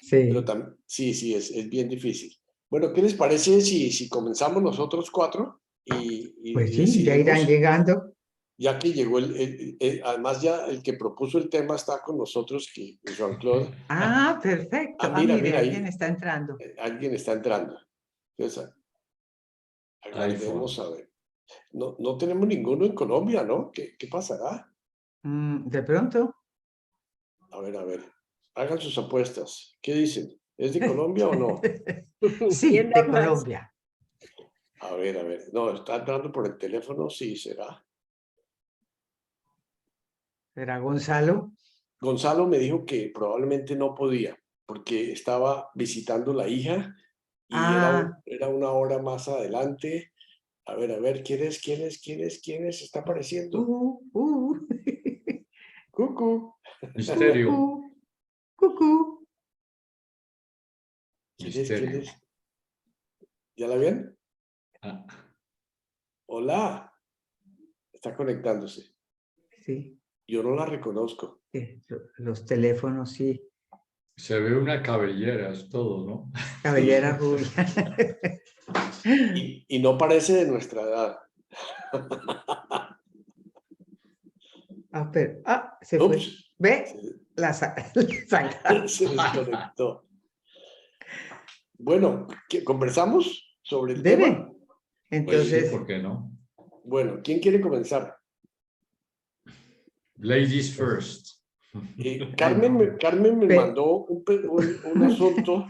Pero Sí, sí, es bien difícil. Bueno, ¿qué les parece si comenzamos nosotros cuatro pues y sí, ya irán decidimos, llegando. ya que llegó además ya el que propuso el tema está con nosotros, que Jean-Claude. Ah, perfecto. Ah, Ah, mira, mire, mira, alguien ahí está entrando. alguien está entrando. Entonces, iPhone. aguardemos a ver. No, no tenemos ninguno en Colombia, ¿no? ¿Qué pasará? De pronto. A ver. Hagan sus apuestas. ¿Qué dicen? ¿Es de Colombia o no? Sí, ¿Quién da de más? Colombia. A ver, a ver. No, está entrando por el teléfono, sí, será. ¿Será Gonzalo? Gonzalo me dijo que probablemente no podía, porque estaba visitando la hija y Ah, era una hora más adelante. A ver, ¿quién es? ¿Quién es? Está apareciendo. uh, uh, Cucu. Misterio. cucú, cucú. ¿Quién Misterio. es? ¿Ya la ven? Ah, Hola. Está conectándose. Sí, Yo no la reconozco. los teléfonos, sí. se ve una cabellera, es todo, ¿no? Cabellera rubia. Y no parece de nuestra edad. Se Ups. fue. ¿Ve? La sacaron. Se desconectó. Bueno, ¿conversamos sobre el tema? Debe. Pues sí, Entonces, ¿por qué no? Bueno, ¿quién quiere comenzar? Ladies pues, first. ay, no. Carmen me Ve- mandó un asunto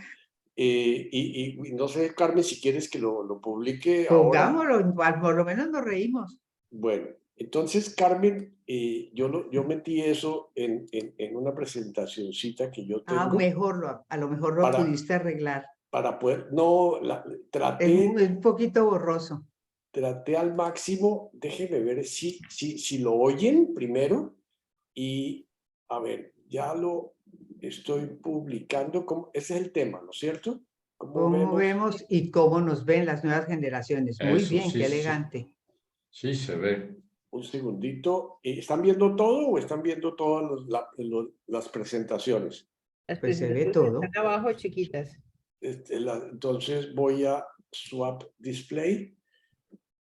y no sé, Carmen, si quieres que lo publique ahora. Pongámoslo, por lo menos nos reímos. Bueno, entonces, Carmen, yo metí eso en una presentacioncita que yo Ah, tengo a lo mejor lo para, pudiste arreglar. para poder, no, Es un poquito borroso. traté al máximo, déjeme ver si lo oyen primero y, a ver, ya lo estoy publicando, ese es el tema, ¿no es cierto? ¿Cómo ¿Cómo vemos? vemos y cómo nos ven las nuevas generaciones? Muy Eso, bien, sí, qué sí. elegante. Sí, se ve. Un segundito. ¿Están viendo todo o están viendo todas las presentaciones? Las Pues se ve presentaciones están todo. abajo chiquitas. Entonces voy a swap display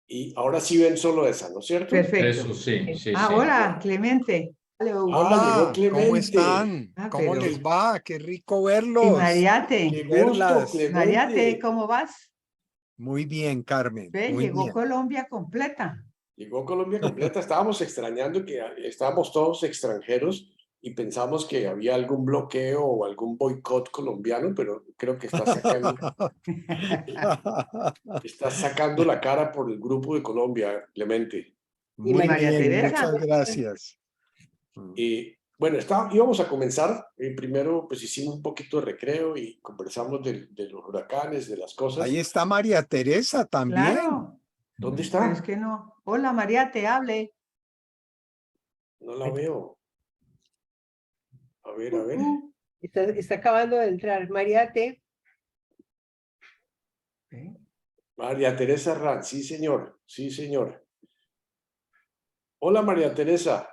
y ahora sí ven solo esa, ¿no es cierto? Eso Perfecto. sí, sí, Ah, sí. hola, Clemente. Hello. Llegó Hola, ¿cómo Clemente. están? Ah, ¿Cómo les pero. va? Qué rico Y verlos Qué Mariate. y gusto, verlas. Mariate, Clemente. ¿cómo vas? Muy bien, Carmen, Ve, muy llegó bien. Colombia completa. Llegó Colombia completa. Estábamos extrañando que estábamos todos extranjeros y pensamos que había algún bloqueo o algún boicot colombiano, pero creo que está sacando la cara por el grupo de Colombia, Clemente. Y Muy Y María María bien, Teresa, muchas Teresa. gracias. Mm. Bueno, íbamos a comenzar. Primero, pues hicimos un poquito de recreo y conversamos de los huracanes, de las cosas. Ahí está María Teresa también. Claro, ¿Dónde pero es está? que no. Hola, Mariate, hable. No la Ay, veo. A ver, a ver. cucú. está acabando de entrar. Mariate, ¿Eh? María Teresa Ranz, sí, señor. Sí, señor. Hola, María Teresa.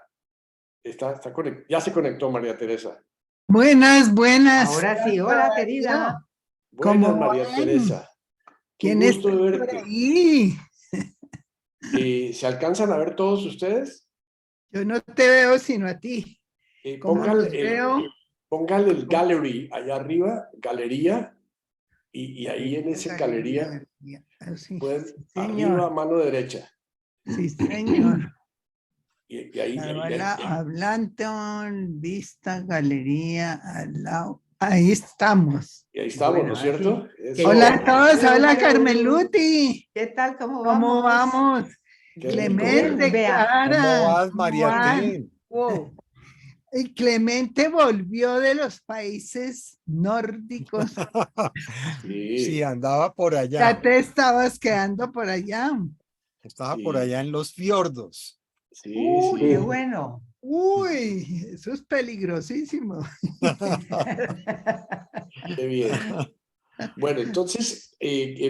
Ya se conectó María Teresa. Buenas, buenas. Ahora sí, hola, querida. Buenas, ¿Cómo María van? Teresa. Qué ¿Quién está gusto de por verte. ahí? ¿Se alcanzan a ver todos ustedes? Yo no te veo sino a ti. ¿Cómo los veo? Póngale el gallery allá arriba, galería, y ahí en ese galería Galería. Ah, sí, pueden, sí, arriba a señor. mano derecha. Sí, señor. Y ahí, Blanton, vista, galería, al lado. Ahí estamos. y ahí estamos, ¿no Bueno, es ahora sí. cierto? Hola Eso. a todos, Hello, hola hello. Carmeluti. ¿Qué tal? ¿Cómo ¿Cómo vamos? vamos? Qué rico Bien, Clemente, verte. vea. ¿Cómo Clara, vas, ¿cómo María van? Ten? wow. Y Clemente volvió de los países nórdicos. Sí, Sí, andaba por Ya allá. te estabas quedando por allá. Estaba por sí, allá en los fiordos. sí, Uy, qué sí. bueno. Uy, eso es peligrosísimo. Qué bien. Bueno, entonces,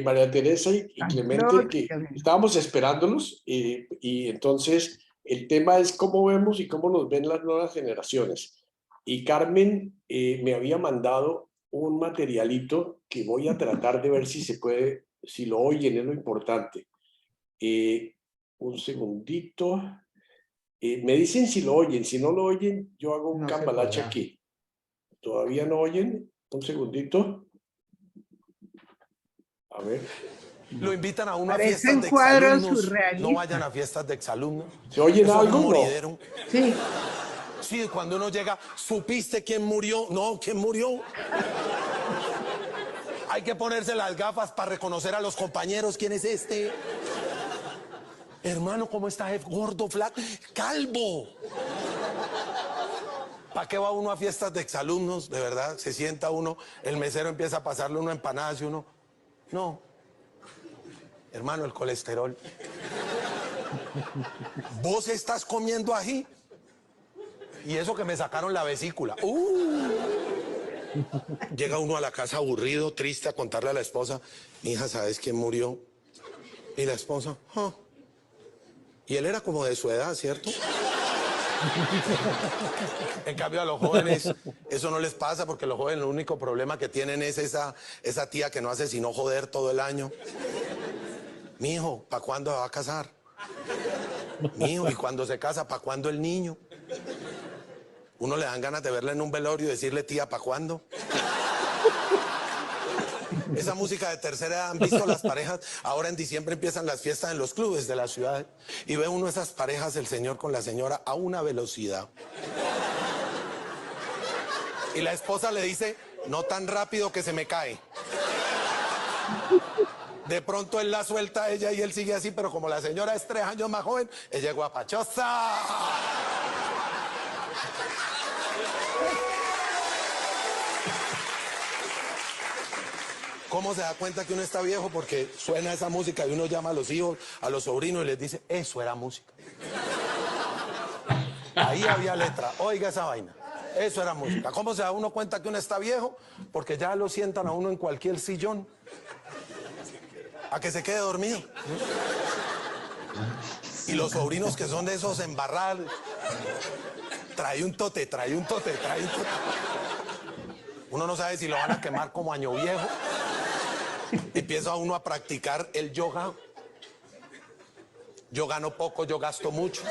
María Teresa y Tan Clemente, que pródiga. estábamos esperándolos, y entonces el tema es cómo vemos y cómo nos ven las nuevas generaciones. Y Carmen me había mandado un materialito que voy a tratar de ver si se puede, si lo oyen, es lo importante. Un segundito. Me dicen si lo oyen. Si no lo oyen, yo hago un No se cambalache podrá. aquí. ¿Todavía no oyen? Un segundito. A ver. Lo invitan a una Parece fiesta un de cuadro exalumnos. surrealista. No vayan a fiestas de exalumnos. ¿Se oyen Eso es algo? un No. moridero. Sí, Sí, cuando uno llega, ¿supiste quién murió? No, ¿quién murió? Hay que ponerse las gafas para reconocer a los compañeros. ¿Quién es este? Hermano, ¿cómo está? Gordo, flaco, calvo. ¿Para qué va uno a fiestas de exalumnos? De verdad, se sienta uno, el mesero empieza a pasarle una empanada y uno, no. Hermano, el colesterol. ¿Vos estás comiendo ají? Y eso que me sacaron la vesícula. Llega uno a la casa aburrido, triste, a contarle a la esposa, hija, ¿sabes quién murió? Y la esposa, "Ah". Y él era como de su edad, ¿cierto? En cambio a los jóvenes eso no les pasa, porque los jóvenes el único problema que tienen es esa tía que no hace sino joder todo el año. Mijo, ¿para cuándo se va a casar? Mijo, y cuando se casa, ¿para cuándo el niño? Uno le dan ganas de verla en un velorio y decirle, tía, ¿para cuándo? Esa música de tercera edad, ¿han visto las parejas? Ahora en diciembre empiezan las fiestas en los clubes de la ciudad y ve uno esas parejas, el señor con la señora, a una velocidad. Y la esposa le dice, no tan rápido que se me cae. De pronto él la suelta a ella y él sigue así, pero como la señora es 3 años más joven, ella es guapachosa. ¿Cómo se da cuenta que uno está viejo? Porque suena esa música y uno llama a los hijos, a los sobrinos y les dice, eso era música. Ahí había letra, oiga esa vaina, eso era música. ¿Cómo se da uno cuenta que uno está viejo? Porque ya lo sientan a uno en cualquier sillón, a que se quede dormido. Y los sobrinos que son de esos embarrados, trae un tote, trae un tote, trae un tote. Uno no sabe si lo van a quemar como año viejo. Empieza uno a practicar el yoga. Yo gano poco, yo gasto mucho.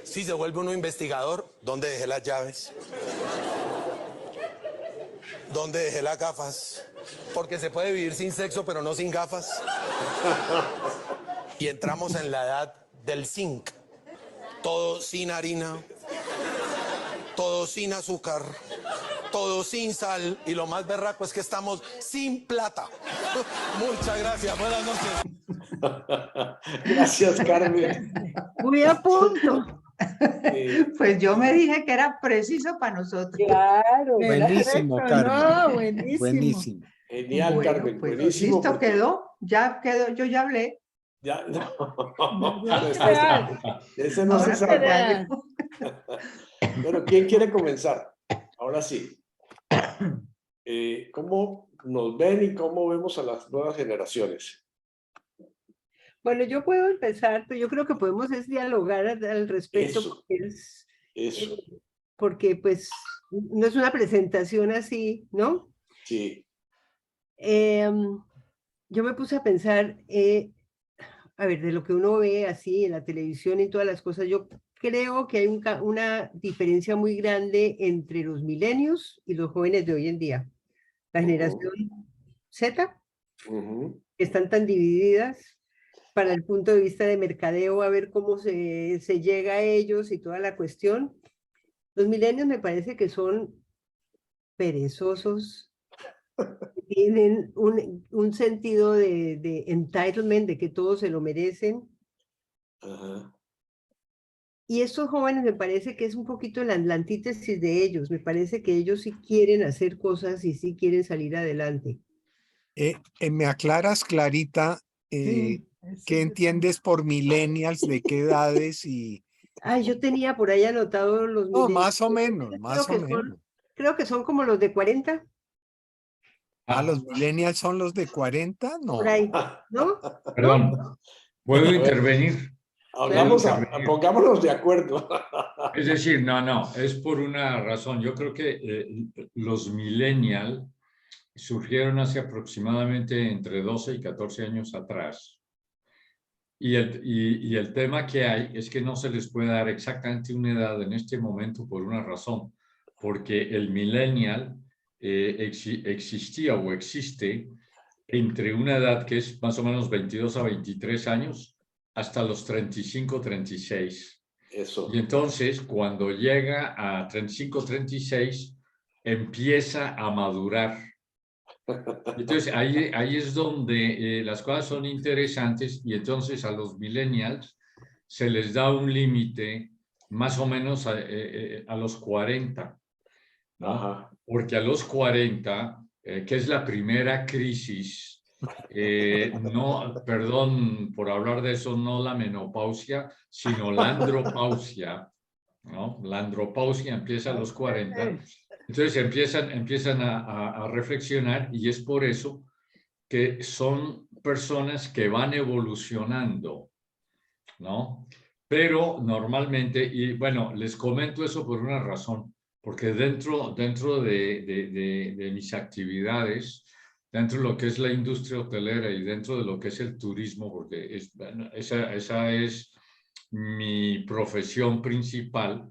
Si se vuelve uno investigador, ¿dónde dejé las llaves? ¿Dónde dejé las gafas? Porque se puede vivir sin sexo, pero no sin gafas. Y entramos en la edad del zinc. Todo sin harina, todo sin azúcar, todo sin sal, y lo más berraco es que estamos sin plata. Muchas gracias, buenas noches. Gracias, Carmen. Muy a punto. pues yo me dije que era preciso para nosotros. Claro. Buenísimo, Perfecto, Carmen. no, buenísimo. Buenísimo. Genial, Bueno, Carmen. pues Buenísimo. listo porque quedó, ya quedó, yo ya hablé. Ya, no. ¿Verdad? Ese no se Ahora sabe. ¿Verdad? Bueno, ¿quién quiere comenzar? Ahora sí. ¿Cómo nos ven y cómo vemos a las nuevas generaciones? Bueno, yo puedo empezar, pero yo creo que podemos es dialogar al respecto, Eso. Eso, porque pues no es una presentación así, ¿no? sí. Yo me puse a pensar, a ver, de lo que uno ve así en la televisión y todas las cosas, yo creo que hay una diferencia muy grande entre los milenios y los jóvenes de hoy en día. La generación Z, Ujú. que están tan divididas para el punto de vista de mercadeo, a ver cómo se llega a ellos y toda la cuestión. Los milenios me parece que son perezosos, tienen un sentido de entitlement, de que todos se lo merecen. Ajá. Y estos jóvenes me parece que es un poquito la antítesis de ellos. Me parece que ellos sí quieren hacer cosas y sí quieren salir adelante. ¿Me aclaras, Clarita, Sí, qué entiendes por millennials, de qué edades y...? Ay, yo tenía por ahí anotado los No, millennials. más o menos, más o menos. Creo que son como los de 40, ¿Los millennials son los de 40? No. por ahí, ¿no? Perdón, ¿puedo intervenir? Pongámonos de acuerdo. Es decir, no, es por una razón. Yo creo que los millennials surgieron hace aproximadamente entre 12 y 14 años atrás. Y el tema que hay es que no se les puede dar exactamente una edad en este momento por una razón. Porque el millennial existía o existe entre una edad que es más o menos 22 a 23 años hasta los 35, 36. Eso. Y entonces, cuando llega a 35, 36, empieza a madurar. Entonces, ahí es donde las cosas son interesantes y entonces a los millennials se les da un límite más o menos a los 40, ¿no? Ajá. Porque a los 40, que es la primera crisis, no, perdón por hablar de eso, no la menopausia, sino la andropausia, ¿no? La andropausia empieza a los 40. Entonces empiezan a reflexionar y es por eso que son personas que van evolucionando, ¿no? Pero normalmente, y bueno, les comento eso por una razón, porque dentro de mis actividades, dentro de lo que es la industria hotelera y dentro de lo que es el turismo, porque esa es mi profesión principal,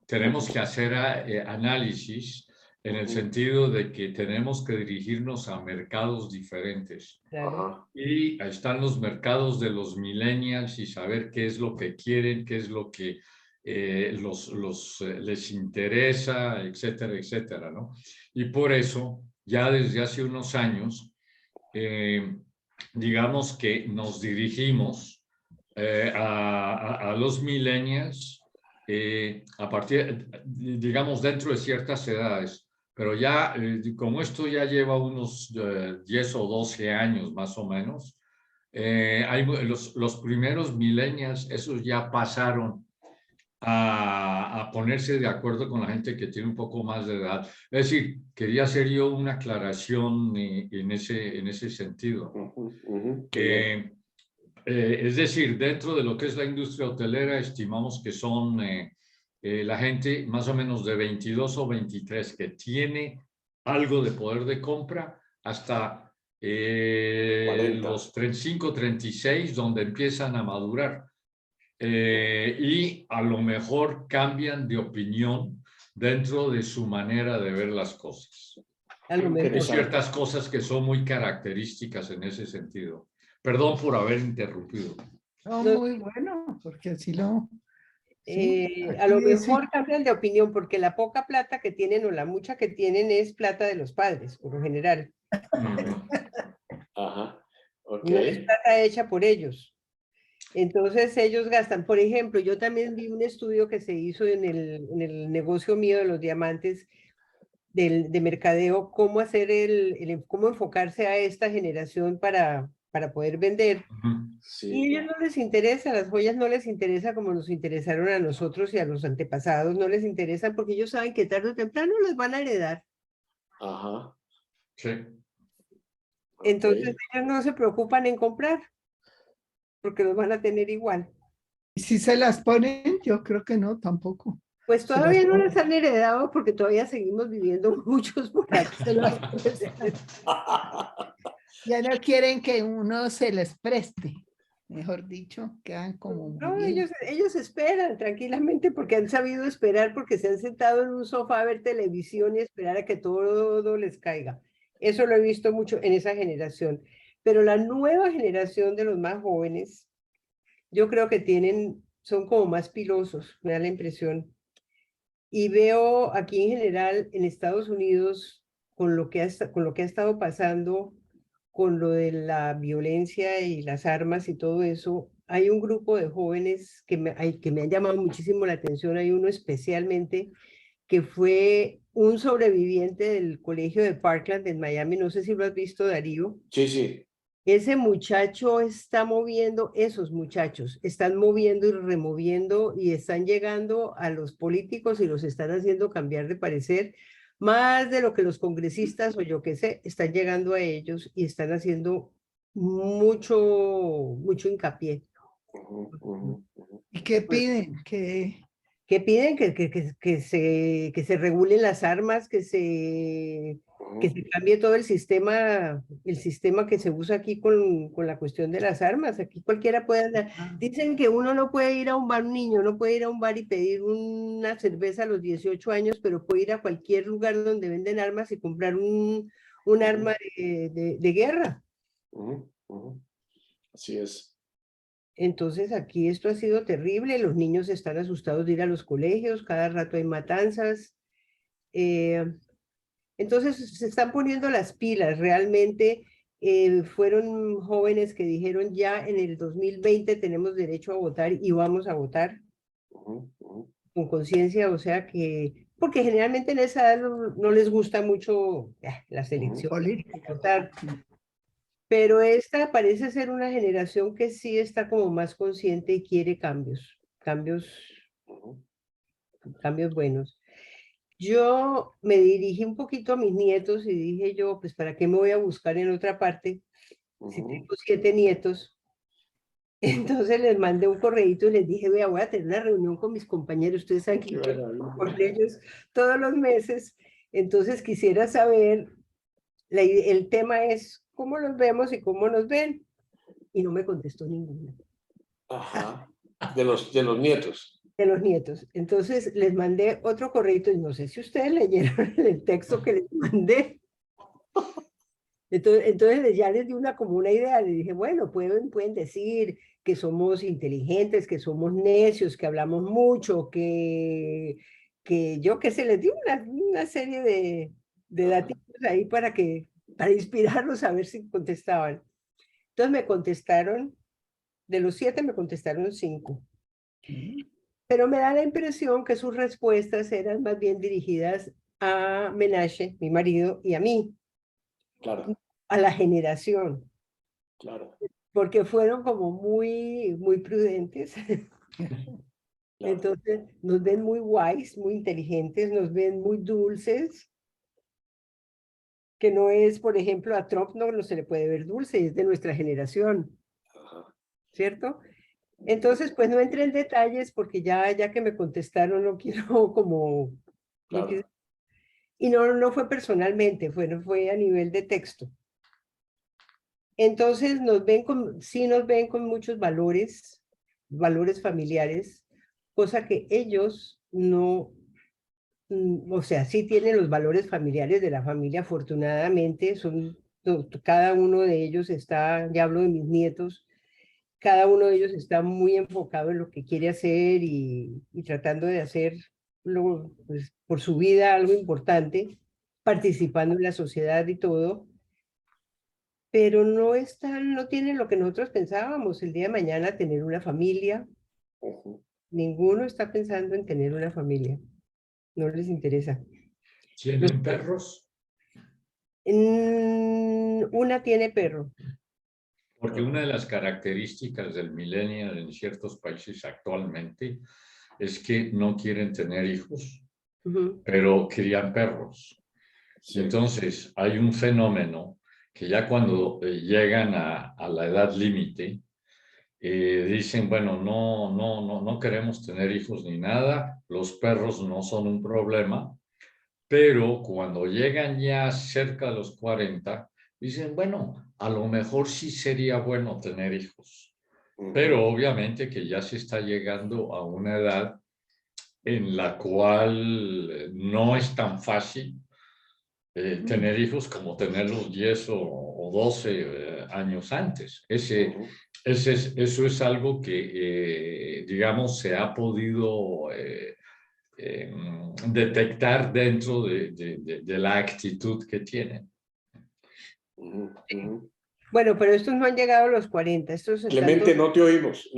tenemos que hacer análisis en el sentido de que tenemos que dirigirnos a mercados diferentes. Ajá. Y están los mercados de los millennials y saber qué es lo que quieren, qué es lo que les interesa, etcétera, etcétera, ¿no? Y por eso, ya desde hace unos años, digamos que nos dirigimos a los millennials a partir, digamos, dentro de ciertas edades. Pero ya, como esto ya lleva unos 10 o 12 años más o menos, hay los primeros millennials, esos ya pasaron a ponerse de acuerdo con la gente que tiene un poco más de edad. Es decir, quería hacer yo una aclaración en ese sentido. Es decir, dentro de lo que es la industria hotelera, estimamos que son la gente más o menos de 22 o 23 que tiene algo de poder de compra hasta los 35, 36, donde empiezan a madurar. Y a lo mejor cambian de opinión dentro de su manera de ver las cosas. Hay ciertas cosas que son muy características en ese sentido. Perdón por haber interrumpido. No, muy bueno, porque así lo... A lo mejor cambian de opinión porque la poca plata que tienen o la mucha que tienen es plata de los padres, por lo general. Ajá. Okay. No es plata hecha por ellos. Entonces ellos gastan. Por ejemplo, yo también vi un estudio que se hizo en el negocio mío de los diamantes de mercadeo, cómo hacer cómo enfocarse a esta generación para poder vender. Sí. Y a ellos no les interesa, las joyas no les interesa como nos interesaron a nosotros y a los antepasados, no les interesan porque ellos saben que tarde o temprano los van a heredar. Ajá. Sí. Entonces ellos no se preocupan en comprar porque los van a tener igual. ¿Y si se las ponen? Yo creo que no, tampoco. Pues todavía no les han heredado porque todavía seguimos viviendo muchos por aquí. Ya no quieren que uno se les preste, mejor dicho, quedan como... No, ellos esperan tranquilamente porque han sabido esperar, porque se han sentado en un sofá a ver televisión y esperar a que todo les caiga. Eso lo he visto mucho en esa generación. Pero la nueva generación de los más jóvenes, yo creo que son como más pilosos, me da la impresión. Y veo aquí en general en Estados Unidos, con lo que ha estado pasando, con lo de la violencia y las armas y todo eso, hay un grupo de jóvenes que me han llamado muchísimo la atención. Hay uno especialmente que fue un sobreviviente del colegio de Parkland en Miami. No sé si lo has visto, Darío. Sí, sí. Ese muchacho esos muchachos están moviendo y removiendo y están llegando a los políticos y los están haciendo cambiar de parecer, más de lo que los congresistas o yo qué sé, están llegando a ellos y están haciendo mucho hincapié Ujú, ujú, ujú. ¿Y qué piden? Que piden que se regulen las armas, que se cambie todo el sistema que se usa aquí con la cuestión de las armas. Aquí cualquiera puede andar. Dicen que uno no puede ir a un bar, un niño no puede ir a un bar y pedir una cerveza a los 18 años, pero puede ir a cualquier lugar donde venden armas y comprar un arma de guerra. Ujú, ujú. Así es. Entonces aquí esto ha sido terrible, los niños están asustados de ir a los colegios, cada rato hay matanzas. Entonces se están poniendo las pilas, realmente fueron jóvenes que dijeron ya en el 2020 tenemos derecho a votar y vamos a votar Ujú, ujú. con conciencia, o sea que, porque generalmente en esa edad no les gusta mucho las elecciones, Política. votar. Pero esta parece ser una generación que sí está como más consciente y quiere cambios Ujú, buenos. Yo me dirigí un poquito a mis nietos y dije yo, pues ¿para qué me voy a buscar en otra parte si ujú. tengo 7 nietos? Entonces les mandé un correíto y les dije, vea, voy a tener una reunión con mis compañeros, ustedes saben que Qué yo maravilla. con ellos todos los meses, entonces quisiera saber, el tema es cómo los vemos y cómo nos ven, y no me contestó ninguno. Ajá. De los nietos. De los nietos. Entonces les mandé otro correo y no sé si ustedes leyeron el texto que les mandé. Entonces ya les di como una idea, les dije, bueno, pueden decir que somos inteligentes, que somos necios, que hablamos mucho, que yo qué sé, les di una serie de datos ahí para inspirarlos a ver si contestaban. Entonces me contestaron, de los 7 me contestaron 5. Pero me da la impresión que sus respuestas eran más bien dirigidas a Menashe, mi marido, y a mí, Claro, a la generación, claro, porque fueron como muy prudentes. claro. Entonces nos ven muy wise, muy inteligentes, nos ven muy dulces, que no es, por ejemplo, a Trump no se le puede ver dulce, es de nuestra generación, Ajá. ¿cierto? Entonces, pues no entré en detalles porque ya que me contestaron, no quiero como... No Claro. Y no fue personalmente, fue a nivel de texto. Entonces sí nos ven con muchos valores familiares, cosa que ellos no, o sea, sí tienen los valores familiares de la familia, afortunadamente, cada uno de ellos está, ya hablo de mis nietos, cada uno de ellos está muy enfocado en lo que quiere hacer y tratando de hacer pues, por su vida algo importante, participando en la sociedad y todo, pero no tienen lo que nosotros pensábamos, el día de mañana tener una familia. Ujú. Ninguno está pensando en tener una familia, no les interesa. ¿Tienen perros? Una tiene perro. Porque una de las características del millennial en ciertos países actualmente es que no quieren tener hijos, Ujú. pero crían perros. Sí. Entonces, hay un fenómeno que ya cuando llegan a la edad límite, dicen, bueno, no queremos tener hijos ni nada, los perros no son un problema, pero cuando llegan ya cerca de los 40, dicen, bueno, a lo mejor sí sería bueno tener hijos, Ujú. pero obviamente que ya se está llegando a una edad en la cual no es tan fácil tener hijos como tenerlos 10 o 12 años antes. Ujú. Eso es algo que, digamos, se ha podido detectar dentro de la actitud que tienen. Ujú. Ujú. Bueno, pero estos no han llegado a los 40, estos están Clemente, no te oímos,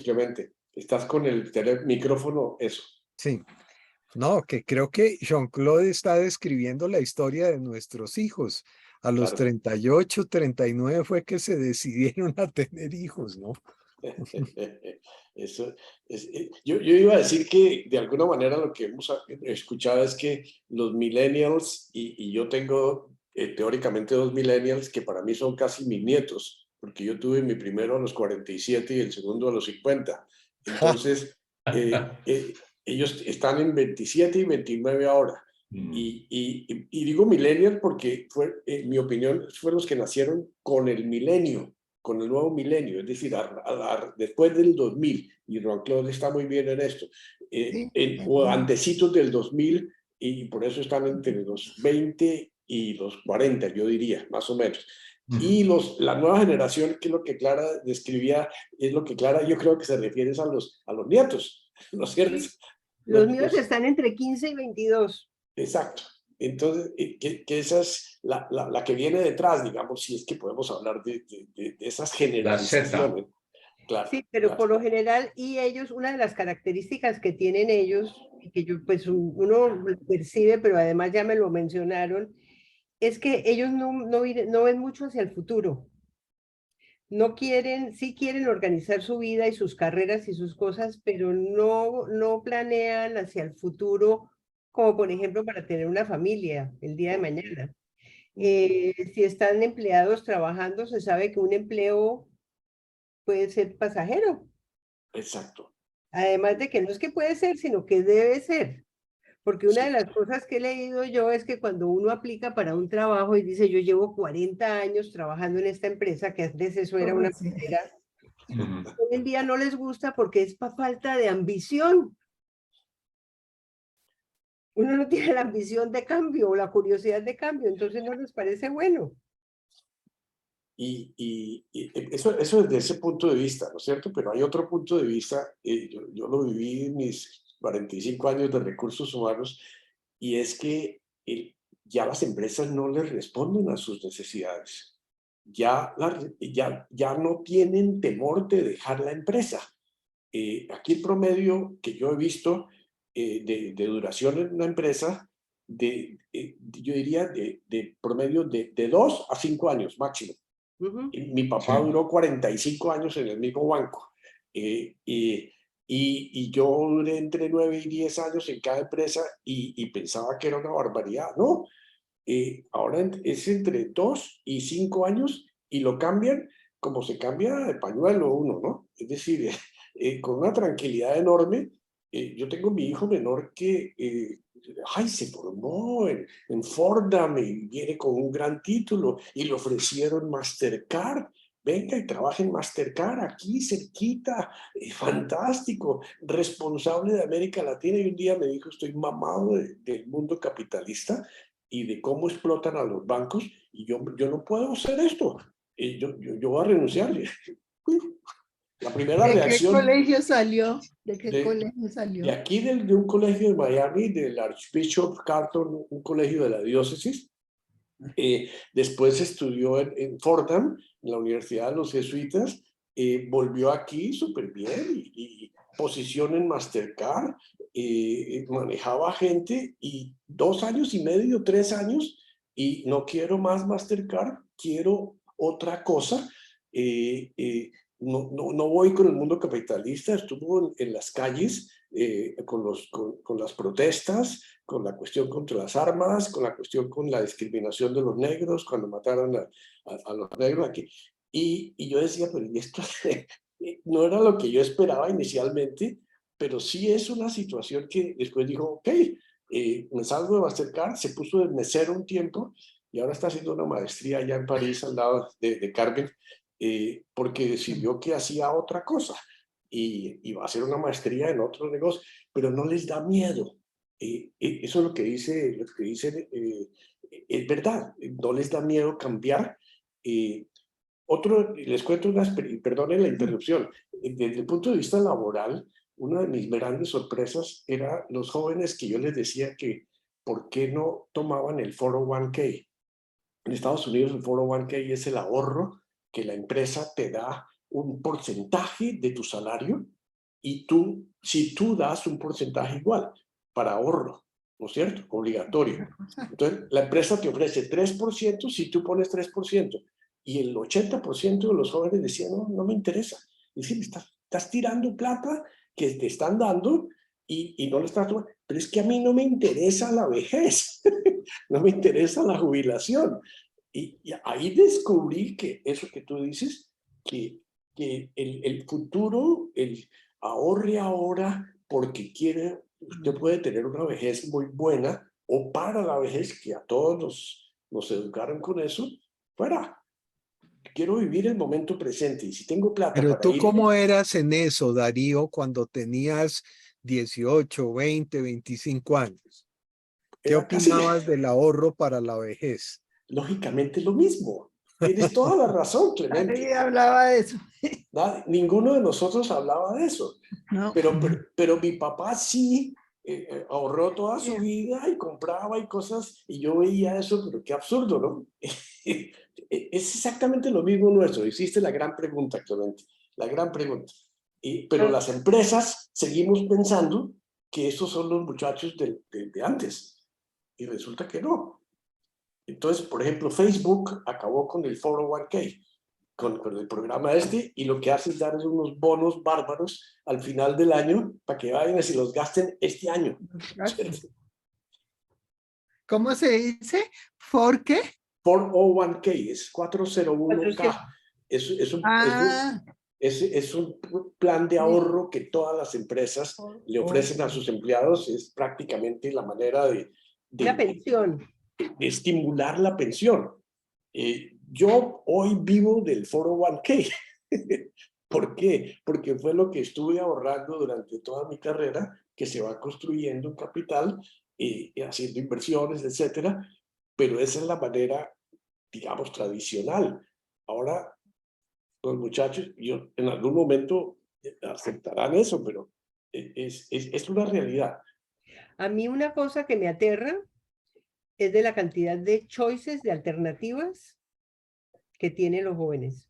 Clemente. Estás con el micrófono, eso. Sí. No, que creo que Jean-Claude está describiendo la historia de nuestros hijos. A los Claro. 38, 39 fue que se decidieron a tener hijos, ¿no? Eso yo iba a decir que de alguna manera lo que hemos escuchado es que los millennials, y yo tengo teóricamente 2 millennials que para mí son casi mis nietos, porque yo tuve mi primero a los 47 y el segundo a los 50. Entonces, ellos están en 27 y 29 ahora. Y digo millennials porque en mi opinión, fueron los que nacieron con el milenio, con el nuevo milenio, es decir, después del 2000, y Jean-Claude está muy bien en esto, Sí, o antecitos del 2000, y por eso están entre los 20 y los 40, yo diría, más o menos. Y la nueva generación, que es lo que Clara describía, es lo que Clara yo creo que se refiere a los nietos, ¿no es cierto? Los míos están entre 15 y 22. Exacto. Entonces, que esa es la que viene detrás, digamos, si es que podemos hablar de esas generalizaciones. Claro, Sí, pero claro. por lo general, y ellos, una de las características que tienen ellos, y que yo, pues uno lo percibe, pero además ya me lo mencionaron, es que ellos no ven mucho hacia el futuro. No quieren, sí quieren organizar su vida y sus carreras y sus cosas, pero no planean hacia el futuro, como por ejemplo para tener una familia el día de mañana. Si están empleados trabajando, se sabe que un empleo puede ser pasajero. Exacto. Además de que no es que puede ser, sino que debe ser. Porque una Sí. de las cosas que he leído yo es que cuando uno aplica para un trabajo y dice, yo llevo 40 años trabajando en esta empresa, que antes eso era una sí. carrera, hoy en día no les gusta porque es falta de ambición. Uno no tiene la ambición de cambio o la curiosidad de cambio, entonces no les parece bueno. Y eso desde ese punto de vista, ¿no es cierto? Pero hay otro punto de vista, yo lo viví en mis 45 años de recursos humanos, y es que ya las empresas no les responden a sus necesidades. Ya no tienen temor de dejar la empresa. Aquí el promedio que yo he visto de duración en una empresa, yo diría de promedio de 2 a 5 años máximo. Mi papá duró 45 años en el mismo banco, y yo duré entre 9 y 10 años en cada empresa, y pensaba que era una barbaridad. No, ahora es entre 2 y 5 años, y lo cambian como se cambia de pañuelo uno, ¿no? Es decir, con una tranquilidad enorme. Yo tengo mi hijo menor que se formó en Fordham y viene con un gran título, y le ofrecieron Mastercard. Venga y trabaja en Mastercard aquí cerquita, fantástico, responsable de América Latina. Y un día me dijo, estoy mamado del mundo capitalista y de cómo explotan a los bancos, y yo no puedo hacer esto. Yo voy a renunciar. La primera ¿De qué reacción colegio salió? ¿De qué de, colegio salió? de aquí de un colegio de Miami, del Archbishop Carlton, un colegio de la diócesis. Después estudió en Fordham, en la Universidad de los Jesuitas. Volvió aquí súper bien, y posición en Mastercard. Manejaba gente, y 2 años y medio, 3 años, y no quiero más Mastercard, quiero otra cosa. No voy con el mundo capitalista. Estuvo en las calles con las protestas, con la cuestión contra las armas, con la cuestión con la discriminación de los negros, cuando mataron a los negros aquí. Y yo decía, pero esto no era lo que yo esperaba inicialmente, pero sí es una situación que después dijo, ok, me salgo de Mastercard. Se puso de mesero un tiempo, y ahora está haciendo una maestría allá en París, al lado de Carmen, porque decidió que hacía otra cosa, y va a hacer una maestría en otro negocio, pero no les da miedo. Eso es lo que dice, es verdad, no les da miedo cambiar. Les cuento perdonen la interrupción. Desde el punto de vista laboral, una de mis grandes sorpresas era los jóvenes que yo les decía que por qué no tomaban el 401k. En Estados Unidos el 401k es el ahorro que la empresa te da un porcentaje de tu salario, y si tú das un porcentaje igual para ahorro, ¿no es cierto? Obligatorio. Entonces, la empresa te ofrece 3% si tú pones 3%. Y el 80% de los jóvenes decían, no me interesa. Es decir, estás tirando plata que te están dando, y no le estás tomando. Pero es que a mí no me interesa la vejez, no me interesa la jubilación. Y ahí descubrí que eso que tú dices que el futuro, el ahorre ahora porque quiere, usted puede tener una vejez muy buena o para la vejez, que a todos nos educaron con eso, fuera. Quiero vivir el momento presente y si tengo plata Pero para tú, ir... ¿cómo eras en eso, Darío, cuando tenías 18, 20, 25 años? ¿Qué Era casi, opinabas del ahorro para la vejez? lógicamente, lo mismo. Tienes toda la razón, Clemente. Nadie hablaba de eso. Ninguno de nosotros hablaba de eso. No. Pero mi papá sí ahorró toda su vida y compraba y cosas, y yo veía eso, pero qué absurdo, ¿no? Es exactamente lo mismo nuestro. Hiciste la gran pregunta, Clemente, la gran pregunta. Pero las empresas seguimos pensando que estos son los muchachos de antes, y resulta que no. Entonces, por ejemplo, Facebook acabó con el 401k, con el programa este, y lo que hace es darles unos bonos bárbaros al final del año para que vayan y se los gasten este año. ¿Cómo se dice? ¿For qué? 401k, es 401k. Ah, Es un plan de ahorro que todas las empresas le ofrecen a sus empleados. Es prácticamente la manera Una pensión. de estimular la pensión. Yo hoy vivo del 401k. ¿Por qué? Porque fue lo que estuve ahorrando durante toda mi carrera, que se va construyendo un capital, haciendo inversiones, etcétera. Pero esa es la manera, digamos, tradicional. Ahora, los muchachos, yo, en algún momento aceptarán eso, pero es una realidad. A mí una cosa que me aterra es de la cantidad de choices, de alternativas que tienen los jóvenes.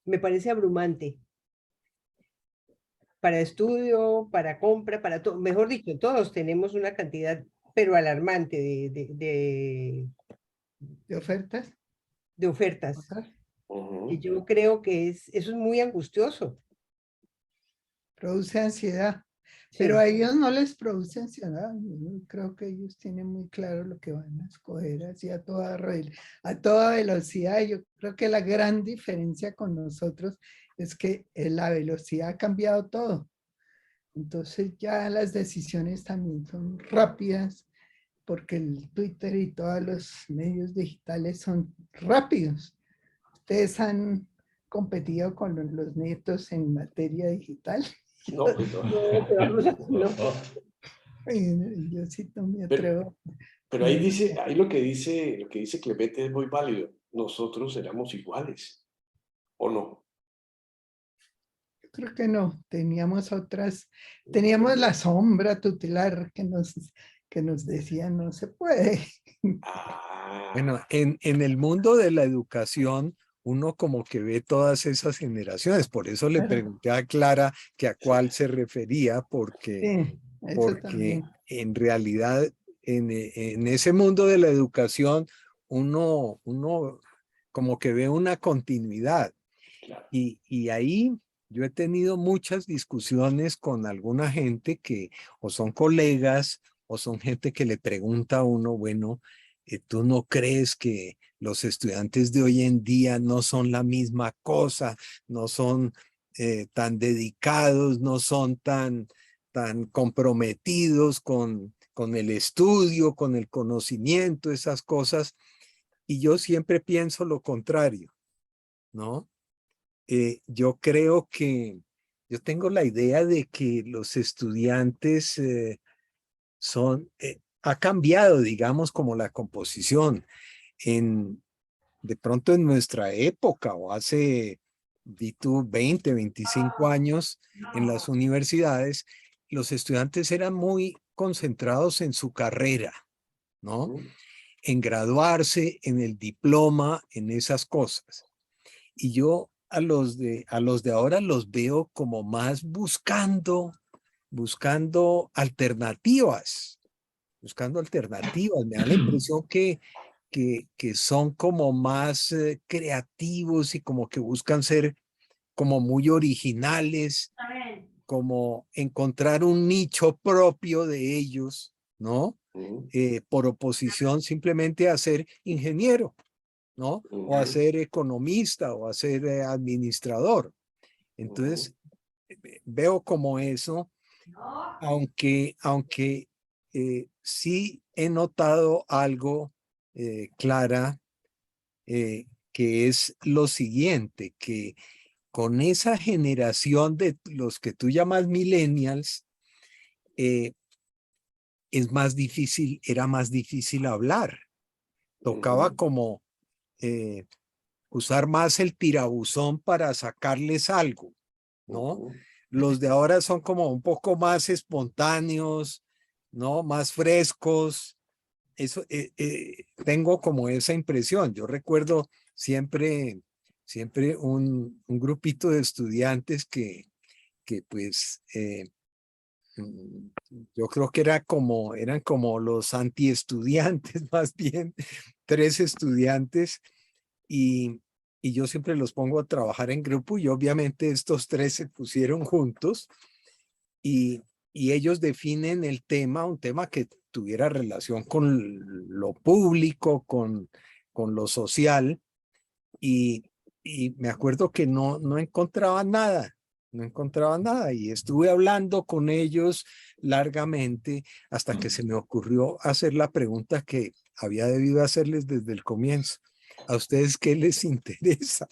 Me parece abrumante. Para estudio, para compra, para todo. Mejor dicho, todos tenemos una cantidad, pero alarmante ¿de ofertas? de ofertas. Uh-huh. Y yo creo que eso es muy angustioso. Produce ansiedad. Sí. Pero a ellos no les produce ansiedad. Yo creo que ellos tienen muy claro lo que van a escoger así a toda velocidad. Yo creo que la gran diferencia con nosotros es que la velocidad ha cambiado todo. Entonces ya las decisiones también son rápidas porque el Twitter y todos los medios digitales son rápidos. Ustedes han competido con los nietos en materia digital. No, pues no. Yo sí no me atrevo. Pero ahí dice, ahí lo que dice Clemente es muy válido. Nosotros éramos iguales, ¿o no? Creo que no, teníamos la sombra tutelar que nos decía no se puede. Bueno, en el mundo de la educación, uno como que ve todas esas generaciones. Por eso le pregunté a Clara que a cuál se refería, porque, Sí, porque en realidad en ese mundo de la educación, uno como que ve una continuidad. Y ahí yo he tenido muchas discusiones con alguna gente que o son colegas o son gente que le pregunta a uno, bueno, ¿tú no crees que los estudiantes de hoy en día no son la misma cosa, no son tan dedicados, no son tan comprometidos con el estudio, con el conocimiento, esas cosas? Y yo siempre pienso lo contrario, ¿no? Yo creo que yo tengo la idea de que los estudiantes ha cambiado, digamos, como la composición. De pronto en nuestra época o hace 20, 25 años en las universidades, los estudiantes eran muy concentrados en su carrera, ¿no? En graduarse, en el diploma, en esas cosas. Y yo a los de ahora los veo como más buscando alternativas. Me da la impresión que son como más creativos y como que buscan ser como muy originales, como encontrar un nicho propio de ellos, ¿no? Por oposición simplemente a ser ingeniero, ¿no? O a ser economista o a ser administrador. Entonces, veo como eso, aunque sí he notado algo, Clara, que es lo siguiente, que con esa generación de los que tú llamas millennials, es más difícil, era más difícil hablar. Tocaba como usar más el tirabuzón para sacarles algo, ¿no? Los de ahora son como un poco más espontáneos, ¿no? Más frescos. Eso, tengo como esa impresión. Yo recuerdo siempre un grupito de estudiantes que pues yo creo que eran como los antiestudiantes, más bien, 3 estudiantes, y yo siempre los pongo a trabajar en grupo, y obviamente estos 3 se pusieron juntos, y ellos definen el tema, un tema que tuviera relación con lo público, con lo social, y me acuerdo que no encontraban nada. No encontraba nada, y estuve hablando con ellos largamente hasta que se me ocurrió hacer la pregunta que había debido hacerles desde el comienzo. ¿A ustedes qué les interesa?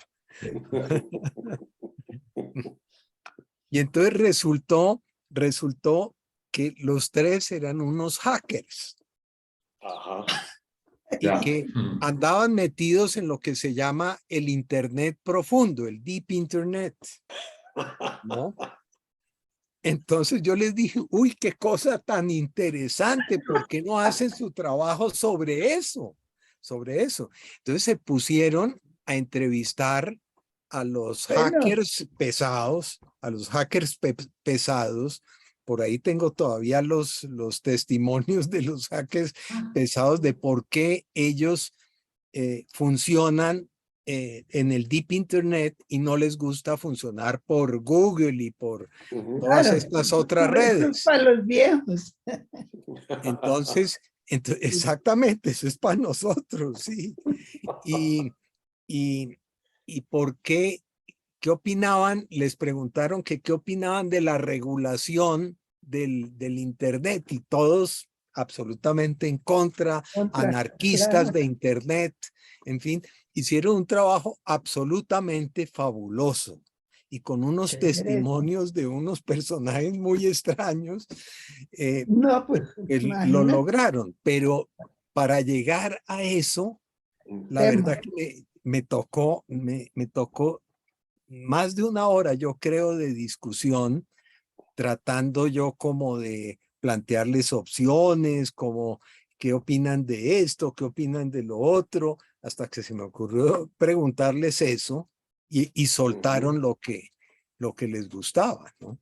Y entonces resultó que los 3 eran unos hackers. Ajá. Y que andaban metidos en lo que se llama el Internet profundo, el Deep Internet, ¿no? Entonces yo les dije, uy, qué cosa tan interesante, ¿por qué no hacen su trabajo sobre eso? Sobre eso. Entonces se pusieron a entrevistar a los hackers pesados, Por ahí tengo todavía los testimonios de los hackers pesados de por qué ellos funcionan en el Deep Internet y no les gusta funcionar por Google y por todas estas otras redes. Para los viejos. Entonces, exactamente, eso es para nosotros, sí. ¿Y por qué? ¿Qué opinaban? Les preguntaron que qué opinaban de la regulación del Internet, y todos absolutamente en contra, anarquistas de Internet, en fin, hicieron un trabajo absolutamente fabuloso y con unos testimonios de unos personajes muy extraños, No, pues, lo lograron, pero para llegar a eso, la verdad que me tocó más de una hora, yo creo, de discusión, tratando yo como de plantearles opciones, como qué opinan de esto, qué opinan de lo otro, hasta que se me ocurrió preguntarles eso, y soltaron lo que les gustaba, ¿no?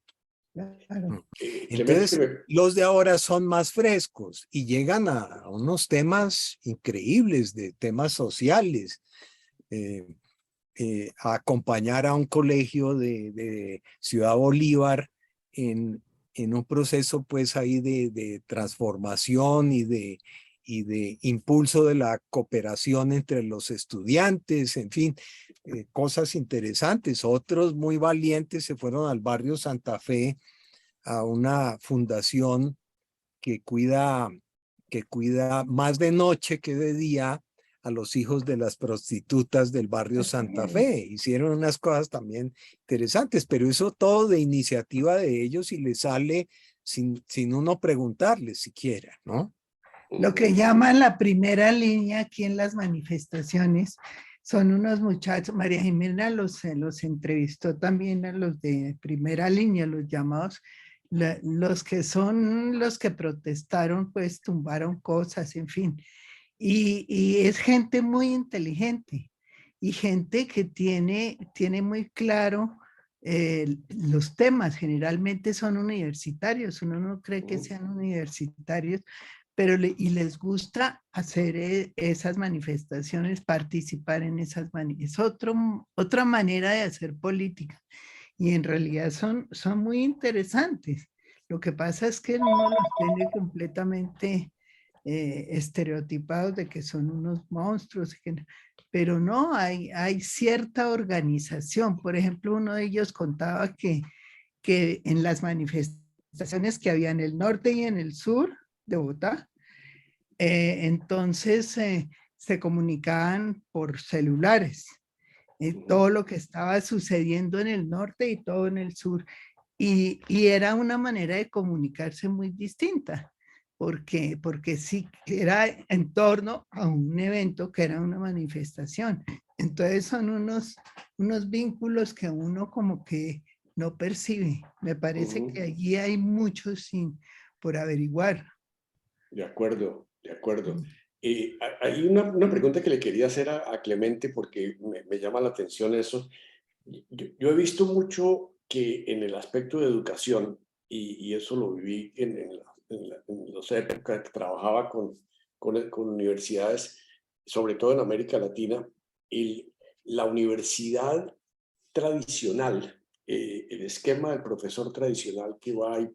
Claro. Entonces, los de ahora son más frescos y llegan a unos temas increíbles, de temas sociales, a acompañar a un colegio de Ciudad Bolívar en un proceso pues ahí de transformación y de impulso de la cooperación entre los estudiantes, en fin, cosas interesantes. Otros muy valientes se fueron al barrio Santa Fe a una fundación que cuida más de noche que de día a los hijos de las prostitutas del barrio Santa Fe. Hicieron unas cosas también interesantes, pero eso todo de iniciativa de ellos, y les sale sin uno preguntarles siquiera, ¿no? Lo que llaman la primera línea aquí en las manifestaciones son unos muchachos. María Jimena los entrevistó también a los de primera línea, los llamados, los que son los que protestaron, pues tumbaron cosas, en fin. Y es gente muy inteligente y gente que tiene muy claro los temas. Generalmente son universitarios, uno no cree que sean universitarios, pero y les gusta hacer esas manifestaciones, participar en esas manifestaciones. Es otra manera de hacer política, y en realidad son muy interesantes. Lo que pasa es que uno los tiene completamente estereotipados de que son unos monstruos, pero no, hay cierta organización. Por ejemplo, uno de ellos contaba que en las manifestaciones que había en el norte y en el sur de Bogotá, entonces se comunicaban por celulares, todo lo que estaba sucediendo en el norte y todo en el sur. Y era una manera de comunicarse muy distinta, porque sí era en torno a un evento que era una manifestación. Entonces son unos vínculos que uno como que no percibe. Me parece que allí hay mucho por averiguar. De acuerdo, de acuerdo. Hay una pregunta que le quería hacer a Clemente porque me llama la atención eso. Yo he visto mucho que en el aspecto de educación, y eso lo viví en las épocas que trabajaba con universidades, sobre todo en América Latina, la universidad tradicional, el esquema del profesor tradicional que va y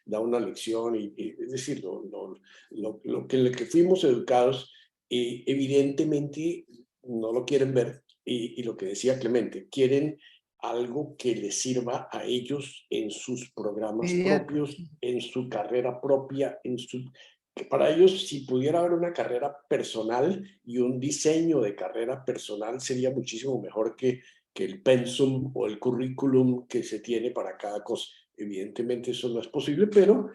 da una lección, es decir, lo que fuimos educados, evidentemente no lo quieren ver, y lo que decía Clemente, quieren algo que les sirva a ellos en sus programas propios, en su carrera propia, que para ellos, si pudiera haber una carrera personal y un diseño de carrera personal, sería muchísimo mejor que el pensum o el currículum que se tiene para cada cosa. Evidentemente eso no es posible, pero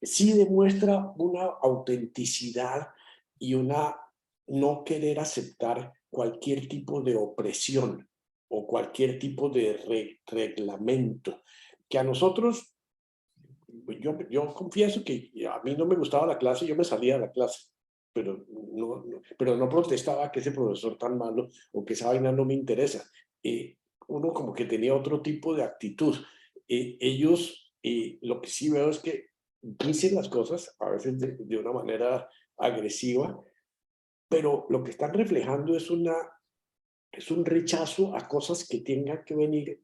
sí demuestra una autenticidad y una no querer aceptar cualquier tipo de opresión o cualquier tipo de reglamento, que a nosotros, yo confieso que a mí no me gustaba la clase, yo me salía de la clase, pero no protestaba que ese profesor tan malo o que esa vaina no me interesa. Uno como que tenía otro tipo de actitud. Ellos, lo que sí veo es que dicen las cosas, a veces de una manera agresiva, pero lo que están reflejando es un rechazo a cosas que tengan que venir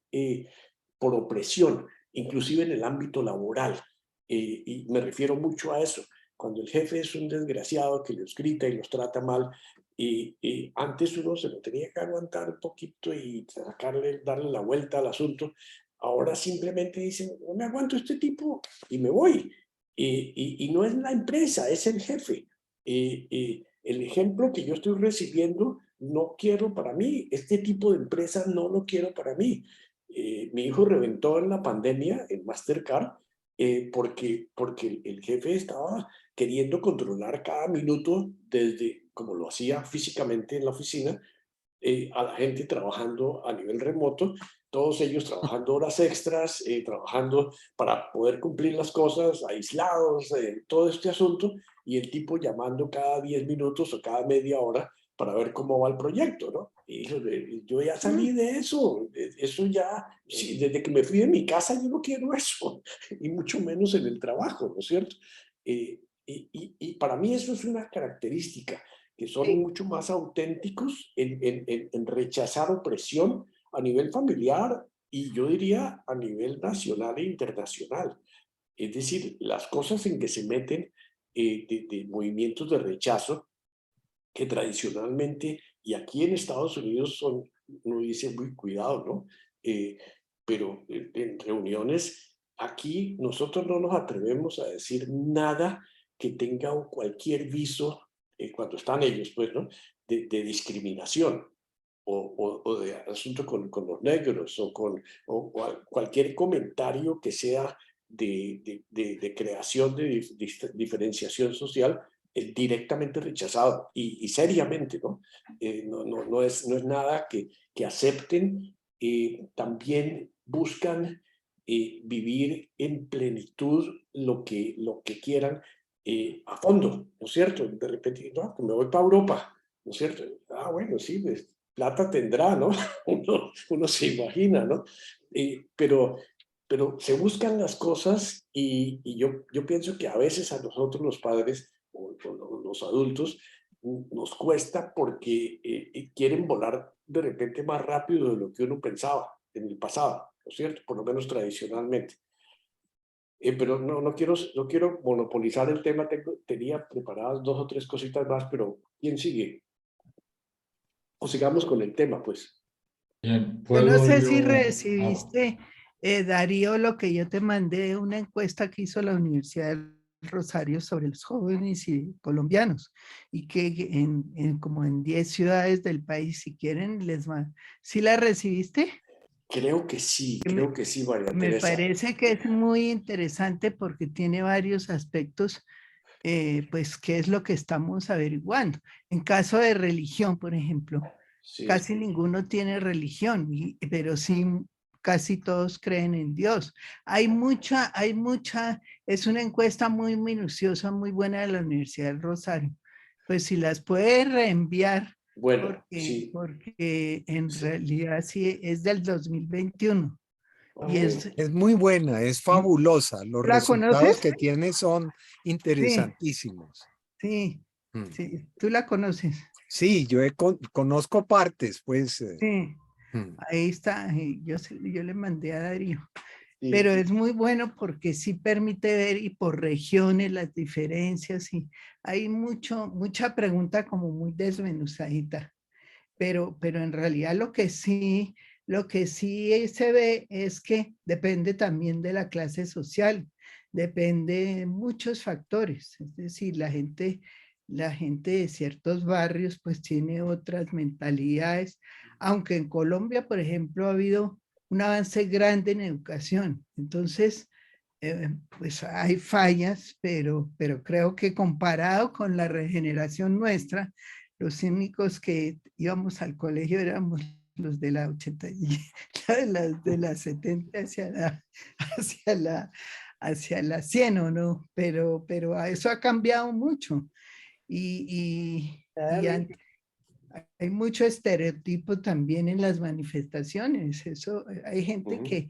por opresión, inclusive en el ámbito laboral. Y me refiero mucho a eso. Cuando el jefe es un desgraciado que los grita y los trata mal, y antes uno se lo tenía que aguantar un poquito y darle la vuelta al asunto. Ahora simplemente dicen, no me aguanto este tipo y me voy. Y no es la empresa, es el jefe. El ejemplo que yo estoy recibiendo no quiero para mí, este tipo de empresa no lo quiero para mí. Mi hijo reventó en la pandemia en Mastercard porque el jefe estaba queriendo controlar cada minuto desde como lo hacía físicamente en la oficina, a la gente trabajando a nivel remoto, todos ellos trabajando horas extras, trabajando para poder cumplir las cosas, aislados, todo este asunto, y el tipo llamando cada 10 minutos o cada media hora para ver cómo va el proyecto, ¿no? Y yo ya salí de eso ya, sí, desde que me fui de mi casa yo no quiero eso, y mucho menos en el trabajo, ¿no es cierto? Y para mí eso es una característica, que son mucho más auténticos en rechazar opresión a nivel familiar y yo diría a nivel nacional e internacional. Es decir, las cosas en que se meten de movimientos de rechazo que tradicionalmente, y aquí en Estados Unidos son, uno dice muy cuidado, ¿no? Pero en reuniones, aquí nosotros no nos atrevemos a decir nada que tenga cualquier viso, cuando están ellos, pues, ¿no? De discriminación o de asunto con los negros o cualquier comentario que sea de creación de diferenciación social directamente rechazado y seriamente, ¿no? No es nada que acepten. También buscan vivir en plenitud lo que quieran a fondo, ¿no es cierto? De repente, no, pues me voy para Europa, ¿no es cierto? Ah, bueno, sí, pues plata tendrá, ¿no? Uno se imagina, ¿no? Pero se buscan las cosas y yo pienso que a veces a nosotros los padres o los adultos nos cuesta porque quieren volar de repente más rápido de lo que uno pensaba en el pasado, ¿no es cierto? Por lo menos tradicionalmente. Pero no quiero monopolizar el tema. Tenía preparadas 2 o 3 cositas más, pero ¿quién sigue? O sigamos con el tema, pues. Bien, Yo no puedo sé si yo. recibiste, Darío, lo que yo te mandé, una encuesta que hizo la Universidad del Rosario sobre los jóvenes y colombianos, y que como en 10 ciudades del país, si quieren, les van. ¿Sí la recibiste? Creo que sí, María Me Teresa. parece que es muy interesante porque tiene varios aspectos, pues, qué es lo que estamos averiguando. En caso de religión, por ejemplo, Sí, casi ninguno tiene religión, pero sí casi todos creen en Dios. Hay mucha, es una encuesta muy minuciosa, muy buena de la Universidad del Rosario. Pues si las puede reenviar, bueno, sí. porque en Sí. realidad sí es del 2021. Y Bueno, es, muy buena, es fabulosa. Los ¿la resultados conoces? que tiene son Sí, interesantísimos. sí, Mm. sí, tú la conoces. Sí, yo conozco partes, pues. Sí, Mm. ahí está, yo le mandé a Darío. sí. Pero es muy bueno porque sí permite ver y por regiones las diferencias y hay mucha pregunta como muy desmenuzadita, pero en realidad lo que sí se ve es que depende también de la clase social, depende de muchos factores, es decir, la gente de ciertos barrios pues tiene otras mentalidades, aunque en Colombia, por ejemplo, ha habido un avance grande en educación. Entonces, pues hay fallas, pero creo que comparado con la regeneración nuestra, los únicos que íbamos al colegio éramos los de la 80 y de la 70 hacia la 100, ¿o no? Pero eso ha cambiado mucho. Y Claramente. hay mucho estereotipo también en las manifestaciones. Eso, hay gente Ujú. que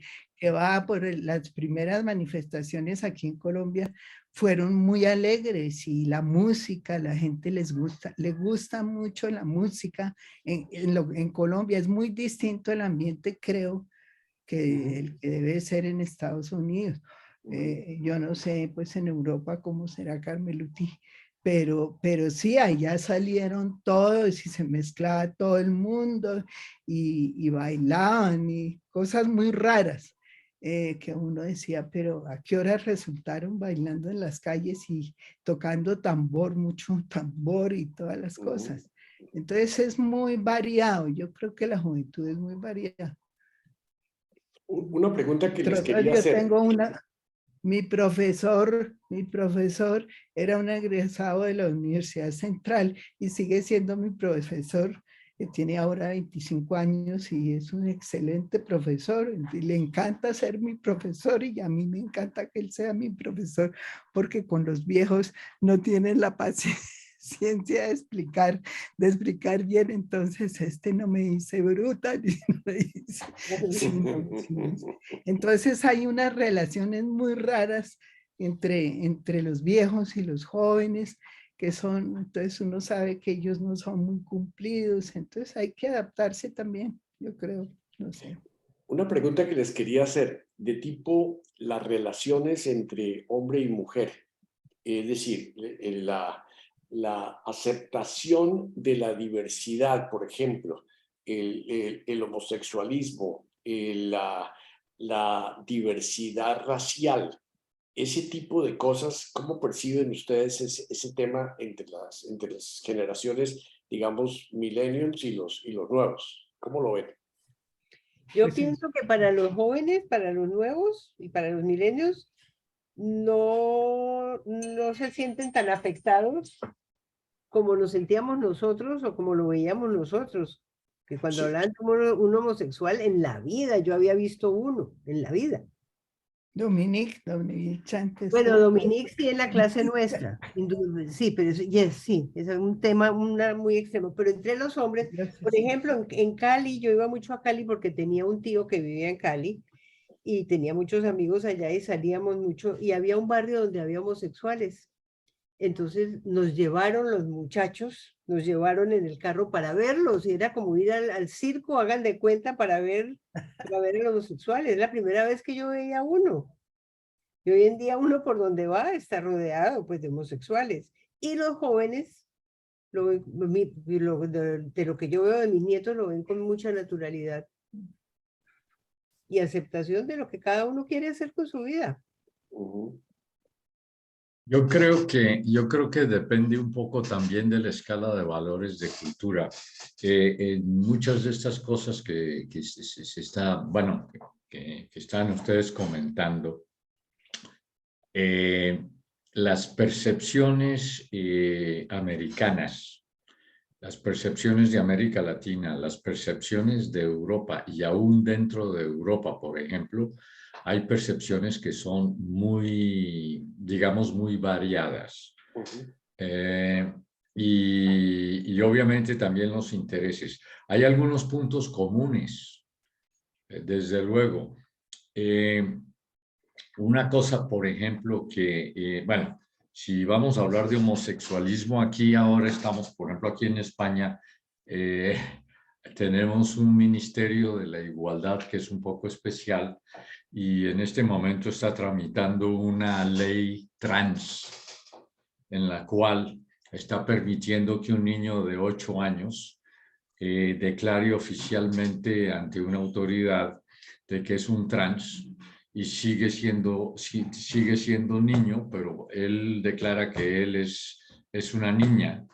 va por las primeras manifestaciones aquí en Colombia, fueron muy alegres y la música, la gente le gusta mucho la música. En Colombia es muy distinto el ambiente, creo, que el que debe ser en Estados Unidos. Yo no sé, pues en Europa cómo será Carmeluti, pero sí, allá salieron todos y se mezclaba todo el mundo y bailaban y cosas muy raras. Que uno decía, pero ¿a qué horas resultaron bailando en las calles y tocando tambor, mucho tambor y todas las cosas? Entonces es muy variado, yo creo que la juventud es muy variada. Una pregunta que les quería Yo hacer. tengo mi profesor era un egresado de la Universidad Central y sigue siendo mi profesor, que tiene ahora 25 años y es un excelente profesor. Y le encanta ser mi profesor y a mí me encanta que él sea mi profesor porque con los viejos no tienen la paciencia de explicar bien, entonces no me dice bruta, ni no me dice, sino. Entonces hay unas relaciones muy raras entre los viejos y los jóvenes, que son, entonces uno sabe que ellos no son muy cumplidos, entonces hay que adaptarse también, yo creo, no sé. Una pregunta que les quería hacer, de tipo las relaciones entre hombre y mujer, es decir, la aceptación de la diversidad, por ejemplo, el homosexualismo, la diversidad racial, ese tipo de cosas, ¿cómo perciben ustedes ese tema entre las generaciones, digamos, millennials y los nuevos? ¿Cómo lo ven? Yo Pues sí, pienso que para los jóvenes, para los nuevos y para los milenios, no se sienten tan afectados como lo sentíamos nosotros o como lo veíamos nosotros. Que cuando Sí. hablaban de un homosexual en la vida, yo había visto uno en la vida. Dominique Chantes. Bueno, Dominique sí en la clase nuestra, sí, pero sí, es un tema muy extremo, pero entre los hombres, por ejemplo, en Cali, yo iba mucho a Cali porque tenía un tío que vivía en Cali y tenía muchos amigos allá y salíamos mucho y había un barrio donde había homosexuales. Entonces nos llevaron los muchachos, nos llevaron en el carro para verlos y era como ir al circo, hagan de cuenta para ver a los homosexuales. Es la primera vez que yo veía uno. Y hoy en día uno por donde va está rodeado pues de homosexuales. Y los jóvenes, de lo que yo veo de mis nietos, lo ven con mucha naturalidad y aceptación de lo que cada uno quiere hacer con su vida. Yo creo que depende un poco también de la escala de valores de cultura. En muchas de estas cosas que se está, bueno, que están ustedes comentando, las percepciones americanas, las percepciones de América Latina, las percepciones de Europa y aún dentro de Europa, por ejemplo, hay percepciones que son muy, digamos, muy variadas. Y obviamente también los intereses. Hay algunos puntos comunes, desde luego. Una cosa, por ejemplo, que, bueno, si vamos a hablar de homosexualismo, aquí ahora estamos, por ejemplo, aquí en España, tenemos un Ministerio de la Igualdad que es un poco especial y en este momento está tramitando una ley trans en la cual está permitiendo que un niño de 8 años declare oficialmente ante una autoridad de que es un trans y sigue siendo niño, pero él declara que él es una niña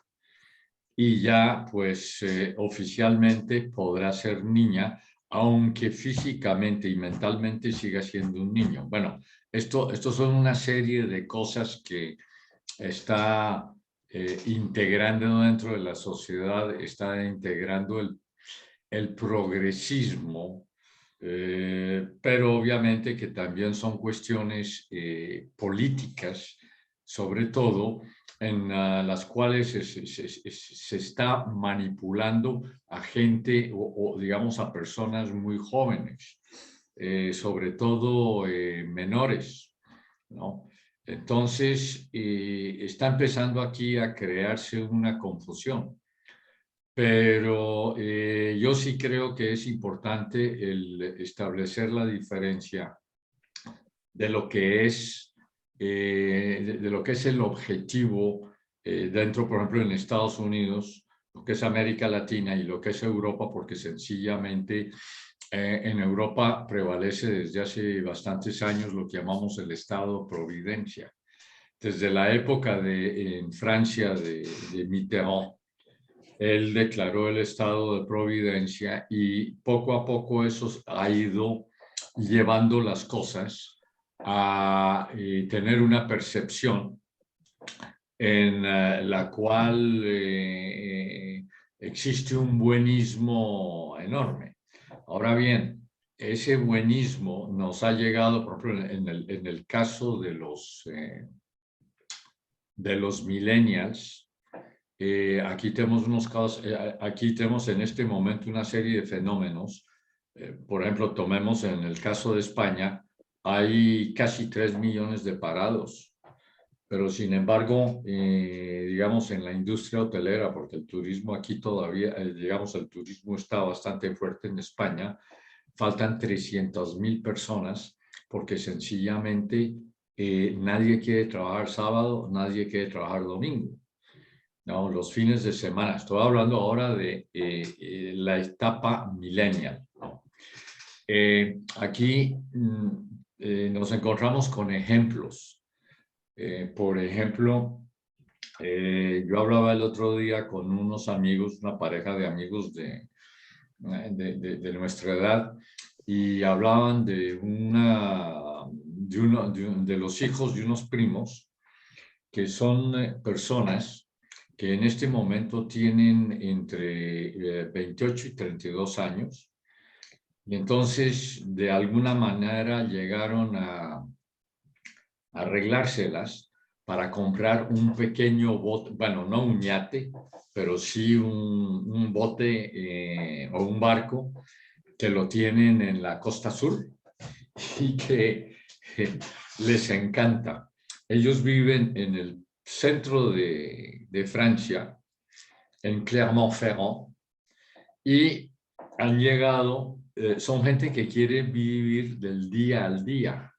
y ya pues oficialmente podrá ser niña, aunque físicamente y mentalmente siga siendo un niño. Bueno, esto son una serie de cosas que está integrando dentro de la sociedad, está integrando el progresismo, pero obviamente que también son cuestiones políticas, sobre todo en las cuales se está manipulando a gente o digamos a personas muy jóvenes, sobre todo menores, ¿no? Entonces, está empezando aquí a crearse una confusión. Pero yo sí creo que es importante el establecer la diferencia de lo que es, de lo que es el objetivo dentro, por ejemplo, en Estados Unidos, lo que es América Latina y lo que es Europa, porque sencillamente en Europa prevalece desde hace bastantes años lo que llamamos el Estado-Providencia. Desde la época en Francia de Mitterrand, él declaró el estado de providencia y poco a poco eso ha ido llevando las cosas a tener una percepción en la cual existe un buenismo enorme. Ahora bien, ese buenismo nos ha llegado, por ejemplo, en el caso de los millennials. Aquí tenemos unos casos, aquí tenemos en este momento una serie de fenómenos. Por ejemplo, tomemos en el caso de España, hay casi 3 millones de parados, pero sin embargo, digamos en la industria hotelera, porque el turismo aquí todavía, digamos el turismo está bastante fuerte en España, faltan 300.000 personas porque sencillamente nadie quiere trabajar sábado, nadie quiere trabajar domingo. No, los fines de semana. Estoy hablando ahora de la etapa millennial, ¿no? Aquí nos encontramos con ejemplos. Por ejemplo, yo hablaba el otro día con unos amigos, una pareja de amigos de nuestra edad, y hablaban de los hijos de unos primos que son personas que en este momento tienen entre 28 y 32 años. Y entonces, de alguna manera, llegaron a arreglárselas para comprar un pequeño bote, bueno, no un yate, pero sí un bote o un barco que lo tienen en la Costa Sur y que les encanta. Ellos viven en el centro de Francia, en Clermont-Ferrand, y han llegado, son gente que quiere vivir del día al día.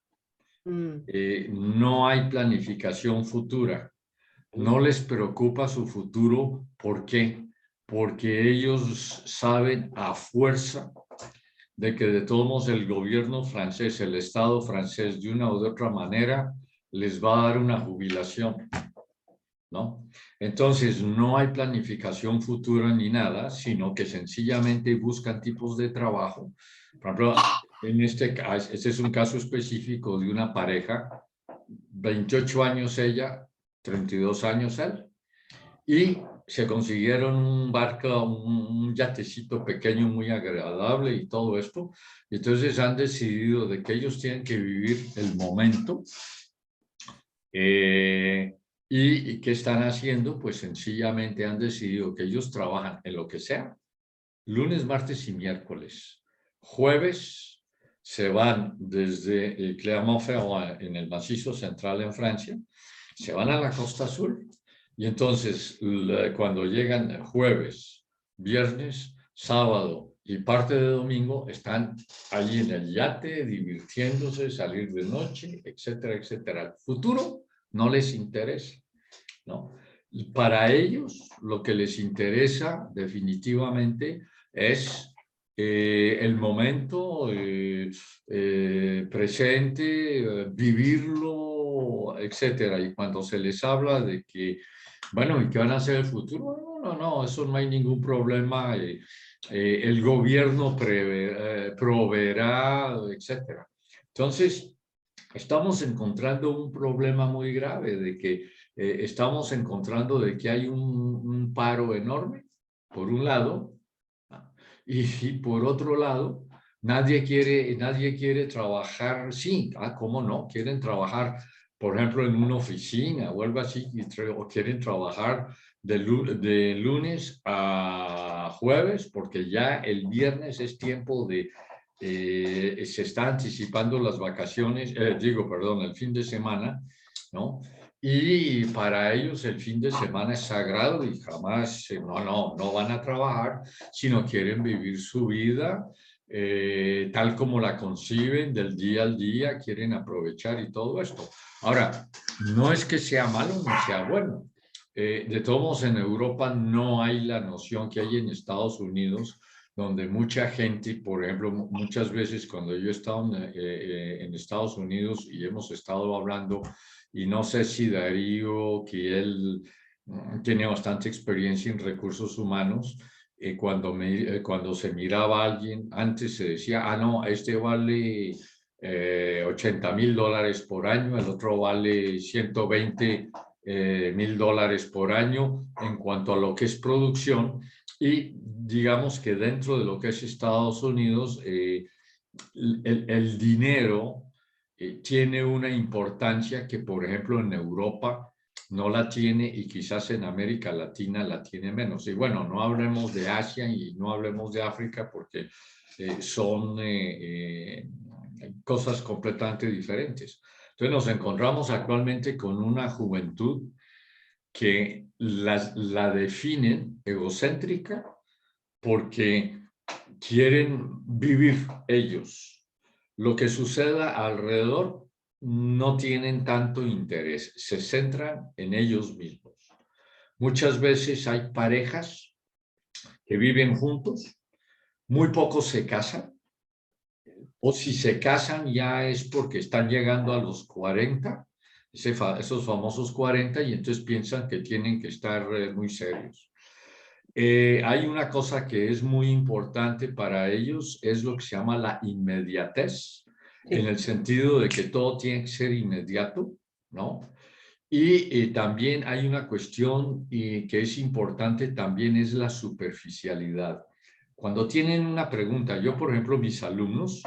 No hay planificación futura. No les preocupa su futuro. ¿Por qué? Porque ellos saben a fuerza de que de todos modos el gobierno francés, el Estado francés, de una u de otra manera, les va a dar una jubilación, ¿no? Entonces, no hay planificación futura ni nada, sino que sencillamente buscan tipos de trabajo. Por ejemplo, en este es un caso específico de una pareja, 28 años ella, 32 años él, y se consiguieron un barco, un yatecito pequeño muy agradable y todo esto. Y entonces han decidido de que ellos tienen que vivir el momento. ¿Y qué están haciendo? Pues sencillamente han decidido que ellos trabajan en lo que sea, lunes, martes y miércoles. Jueves se van desde Clermont-Ferrand, en el macizo central en Francia, se van a la Costa Azul. Y entonces, cuando llegan jueves, viernes, sábado y parte de domingo, están allí en el yate, divirtiéndose, salir de noche, etcétera, etcétera. El futuro no les interesa, ¿no? Y para ellos, lo que les interesa definitivamente es el momento presente, vivirlo, etcétera. Y cuando se les habla de que, bueno, ¿y qué van a hacer el futuro? No, eso no hay ningún problema. El gobierno proveerá, etcétera. Entonces, estamos encontrando un problema muy grave de que estamos encontrando de que hay un paro enorme, por un lado, y por otro lado, nadie quiere trabajar, sí, ¿cómo no? Quieren trabajar, por ejemplo, en una oficina o algo así, o quieren trabajar de lunes a jueves, porque ya el viernes es tiempo de, se está anticipando las vacaciones, el fin de semana, ¿no? Y para ellos el fin de semana es sagrado y jamás, no van a trabajar, sino quieren vivir su vida tal como la conciben, del día al día, quieren aprovechar y todo esto. Ahora, no es que sea malo ni sea bueno. De todos modos, en Europa no hay la noción que hay en Estados Unidos, donde mucha gente, por ejemplo, muchas veces cuando yo he estado en Estados Unidos y hemos estado hablando, y no sé si Darío, que él tiene bastante experiencia en recursos humanos, cuando se miraba a alguien, antes se decía, no, este vale $80,000 por año, el otro vale $120,000 por año en cuanto a lo que es producción, y digamos que dentro de lo que es Estados Unidos, el dinero tiene una importancia que, por ejemplo, en Europa no la tiene y quizás en América Latina la tiene menos. Y bueno, no hablemos de Asia y no hablemos de África porque son cosas completamente diferentes. Entonces nos encontramos actualmente con una juventud que la definen egocéntrica porque quieren vivir ellos. Lo que suceda alrededor no tienen tanto interés, se centran en ellos mismos. Muchas veces hay parejas que viven juntos, muy pocos se casan, o si se casan ya es porque están llegando a los 40, esos famosos 40, y entonces piensan que tienen que estar muy serios. Hay una cosa que es muy importante para ellos, es lo que se llama la inmediatez, en el sentido de que todo tiene que ser inmediato, ¿no? Y también hay una cuestión que es importante, también es la superficialidad. Cuando tienen una pregunta, yo por ejemplo, mis alumnos,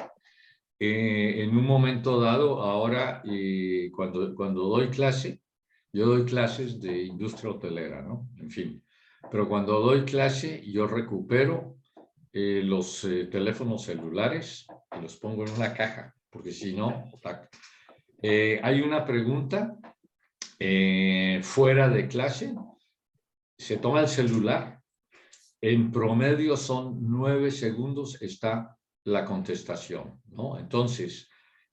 en un momento dado, ahora cuando doy clase, yo doy clases de industria hotelera, ¿no? En fin. Pero cuando doy clase, yo recupero los teléfonos celulares y los pongo en una caja, porque si no, hay una pregunta fuera de clase, se toma el celular, en promedio son 9 segundos está la contestación, ¿no? Entonces,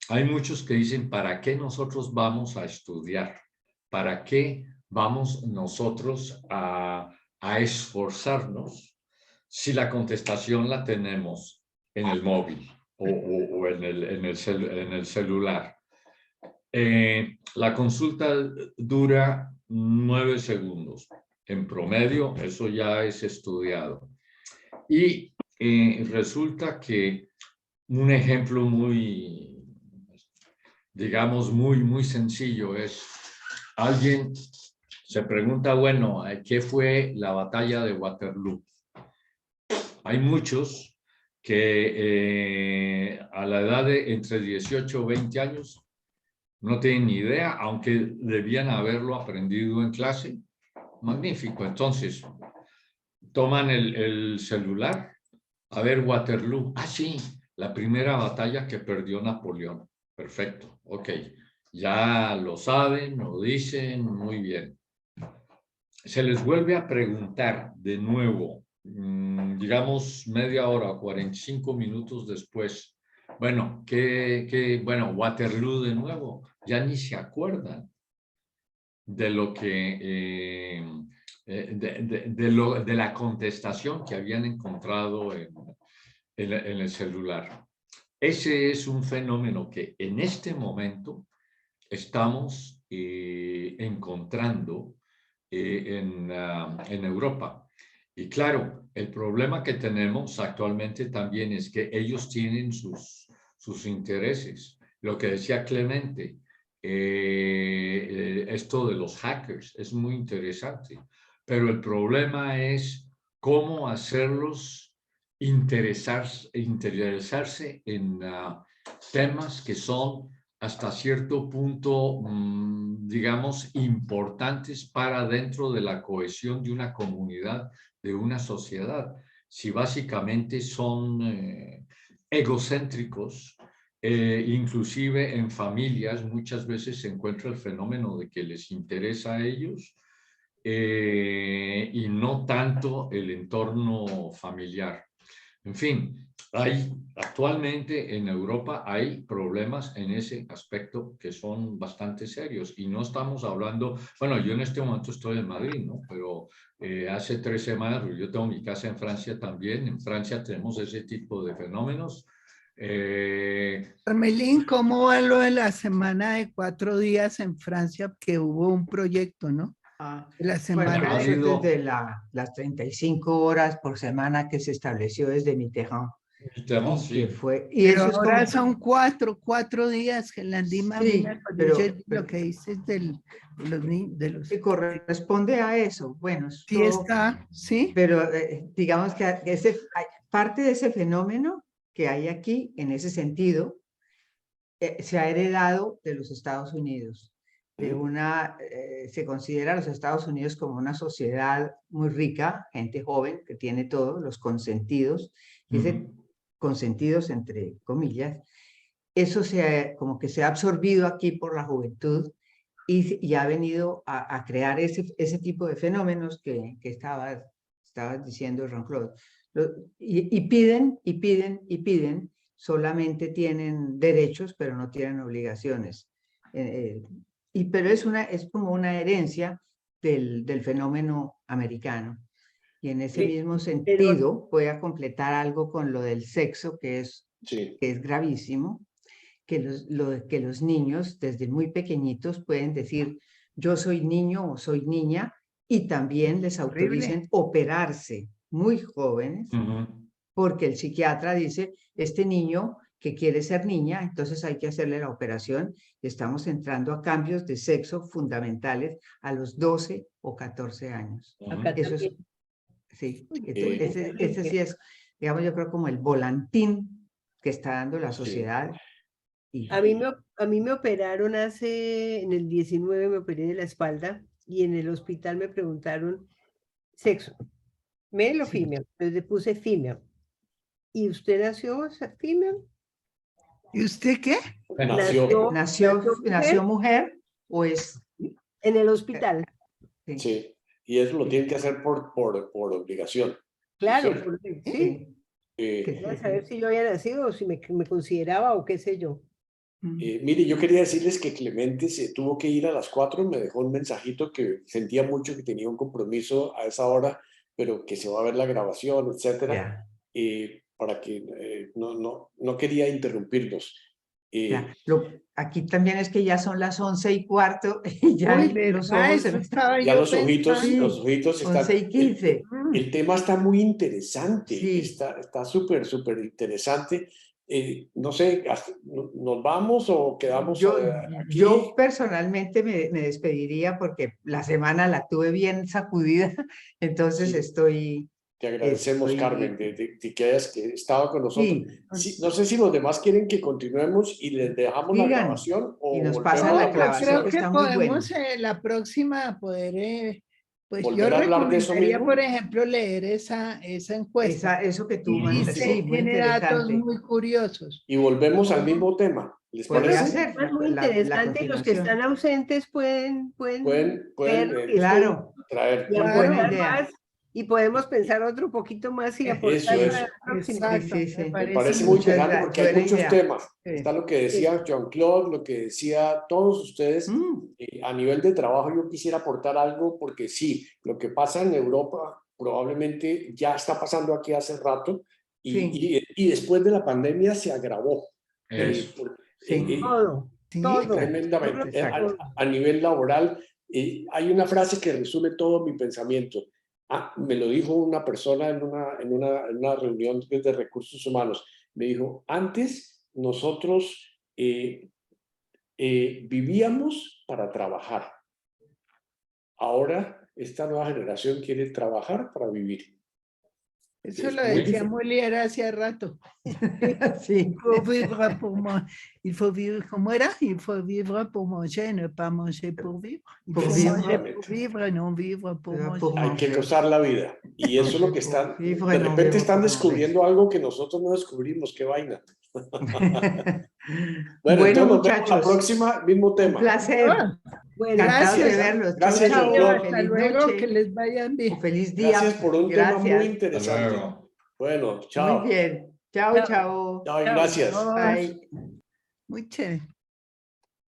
hay muchos que dicen, ¿para qué nosotros vamos a estudiar? ¿Para qué vamos nosotros a esforzarnos si la contestación la tenemos en el móvil o en el celular? La consulta dura 9 segundos. En promedio, eso ya es estudiado. Y resulta que un ejemplo muy, digamos, muy sencillo es, alguien se pregunta, bueno, ¿qué fue la batalla de Waterloo? Hay muchos que a la edad de entre 18 o 20 años no tienen ni idea, aunque debían haberlo aprendido en clase. Magnífico. Entonces, toman el celular, a ver, Waterloo. Ah, sí, la primera batalla que perdió Napoleón. Perfecto, ok. Ya lo saben, lo dicen, muy bien. Se les vuelve a preguntar de nuevo, digamos media hora o 45 minutos después. Bueno, bueno, Waterloo de nuevo, ya ni se acuerdan de lo que, de la contestación que habían encontrado en el celular. Ese es un fenómeno que en este momento estamos encontrando en Europa. Y claro, el problema que tenemos actualmente también es que ellos tienen sus intereses. Lo que decía Clemente, esto de los hackers es muy interesante, pero el problema es cómo hacerlos interesarse en temas que son hasta cierto punto, digamos, importantes para dentro de la cohesión de una comunidad, de una sociedad. Si básicamente son egocéntricos, inclusive en familias muchas veces se encuentra el fenómeno de que les interesa a ellos y no tanto el entorno familiar. En fin, actualmente en Europa hay problemas en ese aspecto que son bastante serios y no estamos hablando, bueno, yo en este momento estoy en Madrid, ¿no? Pero hace 3 semanas, yo tengo mi casa en Francia también, en Francia tenemos ese tipo de fenómenos. Carmelín, ¿cómo va lo de la semana de 4 días en Francia que hubo un proyecto, ¿no? La semana Bueno, ha eso es habido- desde las 35 horas por semana que se estableció desde Mitterrand. Tenemos, Y sí. que fue, y Pero eso es ahora como, son cuatro días que la Dima Sí, pero- lo que dices de los que corresponde a eso. Bueno, esto, fiesta, ¿sí? pero digamos que parte de ese fenómeno que hay aquí, en ese sentido, se ha heredado de los Estados Unidos. Se considera a los Estados Unidos como una sociedad muy rica, gente joven que tiene todo, los consentidos, y ese consentidos entre comillas, eso como que se ha absorbido aquí por la juventud y ha venido a crear ese tipo de fenómenos que estabas diciendo, Jean-Claude. Y piden, solamente tienen derechos, pero no tienen obligaciones. Pero es como una herencia del fenómeno americano. Y en ese mismo sentido, voy a completar algo con lo del sexo, que es gravísimo, que los niños desde muy pequeñitos pueden decir, yo soy niño o soy niña, y también les autoricen operarse muy jóvenes, porque el psiquiatra dice, este niño que quiere ser niña, entonces hay que hacerle la operación, y estamos entrando a cambios de sexo fundamentales a los 12 o 14 años. Eso es, sí, ese sí es, digamos, yo creo como el volantín que está dando la sociedad. A mí me operaron en el 19 me operé de la espalda y en el hospital me preguntaron sexo, male o female, entonces le puse female. ¿Y usted nació female? ¿Y usted qué? ¿Nació mujer o es? En el hospital. Sí, y eso lo tienen que hacer por obligación. Claro, Sí. Quería saber si yo había nacido o si me consideraba o qué sé yo. Mire, yo quería decirles que Clemente se tuvo que ir a las 4, me dejó un mensajito que sentía mucho que tenía un compromiso a esa hora, pero que se va a ver la grabación, etcétera, Ya, para que no quería interrumpirlos. ya. Aquí también es que ya son las 11:15 y ya Uy, los ¿verdad? ojos se Eso me están... estaba Ya yo los ojitos, pensando. los ojitos están... 11:15. El tema está muy interesante, Sí. está súper, súper interesante. No sé, ¿nos vamos o quedamos aquí? Yo personalmente me despediría porque la semana la tuve bien sacudida, entonces Sí. Te agradecemos, Carmen, de que hayas estado con nosotros. Sí, Sí, no sé si los demás quieren que continuemos y les dejamos la sigan grabación o y nos volvemos pasan a la No, yo grabación creo que que está muy buena. podemos la próxima poder, pues yo volver a hablar de eso recomendaría, mismo. por ejemplo, leer esa encuesta. Eso que tú Y mandas, dice, sí, muy tiene datos interesante. muy curiosos. Y volvemos al mismo tema. ¿Les Podría parece? ser Es muy la interesante y los que continuación. están ausentes pueden Pueden ver lo que Claro, traer. muy Claro. buena aportar idea. más y podemos pensar otro poquito más y aportar Eso, para eso. la próxima. Exacto, Sí, sí, sí. me Me parece parece muy muy interesante porque hay buena muchos idea. temas. Sí. Está lo que decía Jean-Claude, lo que decía todos ustedes. A nivel de trabajo yo quisiera aportar algo porque sí, lo que pasa en Europa probablemente ya está pasando aquí hace rato y después de la pandemia se agravó. Eso. Sí. Todo, Sí, todo. Tremendamente. Exacto. A nivel laboral, hay una frase que resume todo mi pensamiento. Me lo dijo una persona en una reunión de recursos humanos. Me dijo, antes nosotros vivíamos para trabajar. Ahora esta nueva generación quiere trabajar para vivir. eso Es lo muy decía diferente. Molière hace rato. Sí. Il faut vivre pour moi. Il faut vivre, ¿cómo era? Il faut vivre pour manger, ne pas manger pour vivre. Il Pour faut vivre. manger pour vivre, non vivre pour manger. Hay que gozar la vida. Y eso es lo que están, Vivre, de no repente vivre, están pour descubriendo algo que nosotros no descubrimos. Qué vaina. Bueno, Bueno, entonces nos vemos la muchachos, próxima, mismo un tema. placer. Ah, Bueno, Encantados de gracias. verlos. Gracias, Chau, chau. Jean-Claude. Hasta Feliz luego, noche que les vaya o bien. feliz día. Gracias por un tema muy Gracias. Hasta interesante. luego. Bueno, Muy chao. bien. Chao, chao. Chao y gracias. Adiós. Bye. Muy chévere.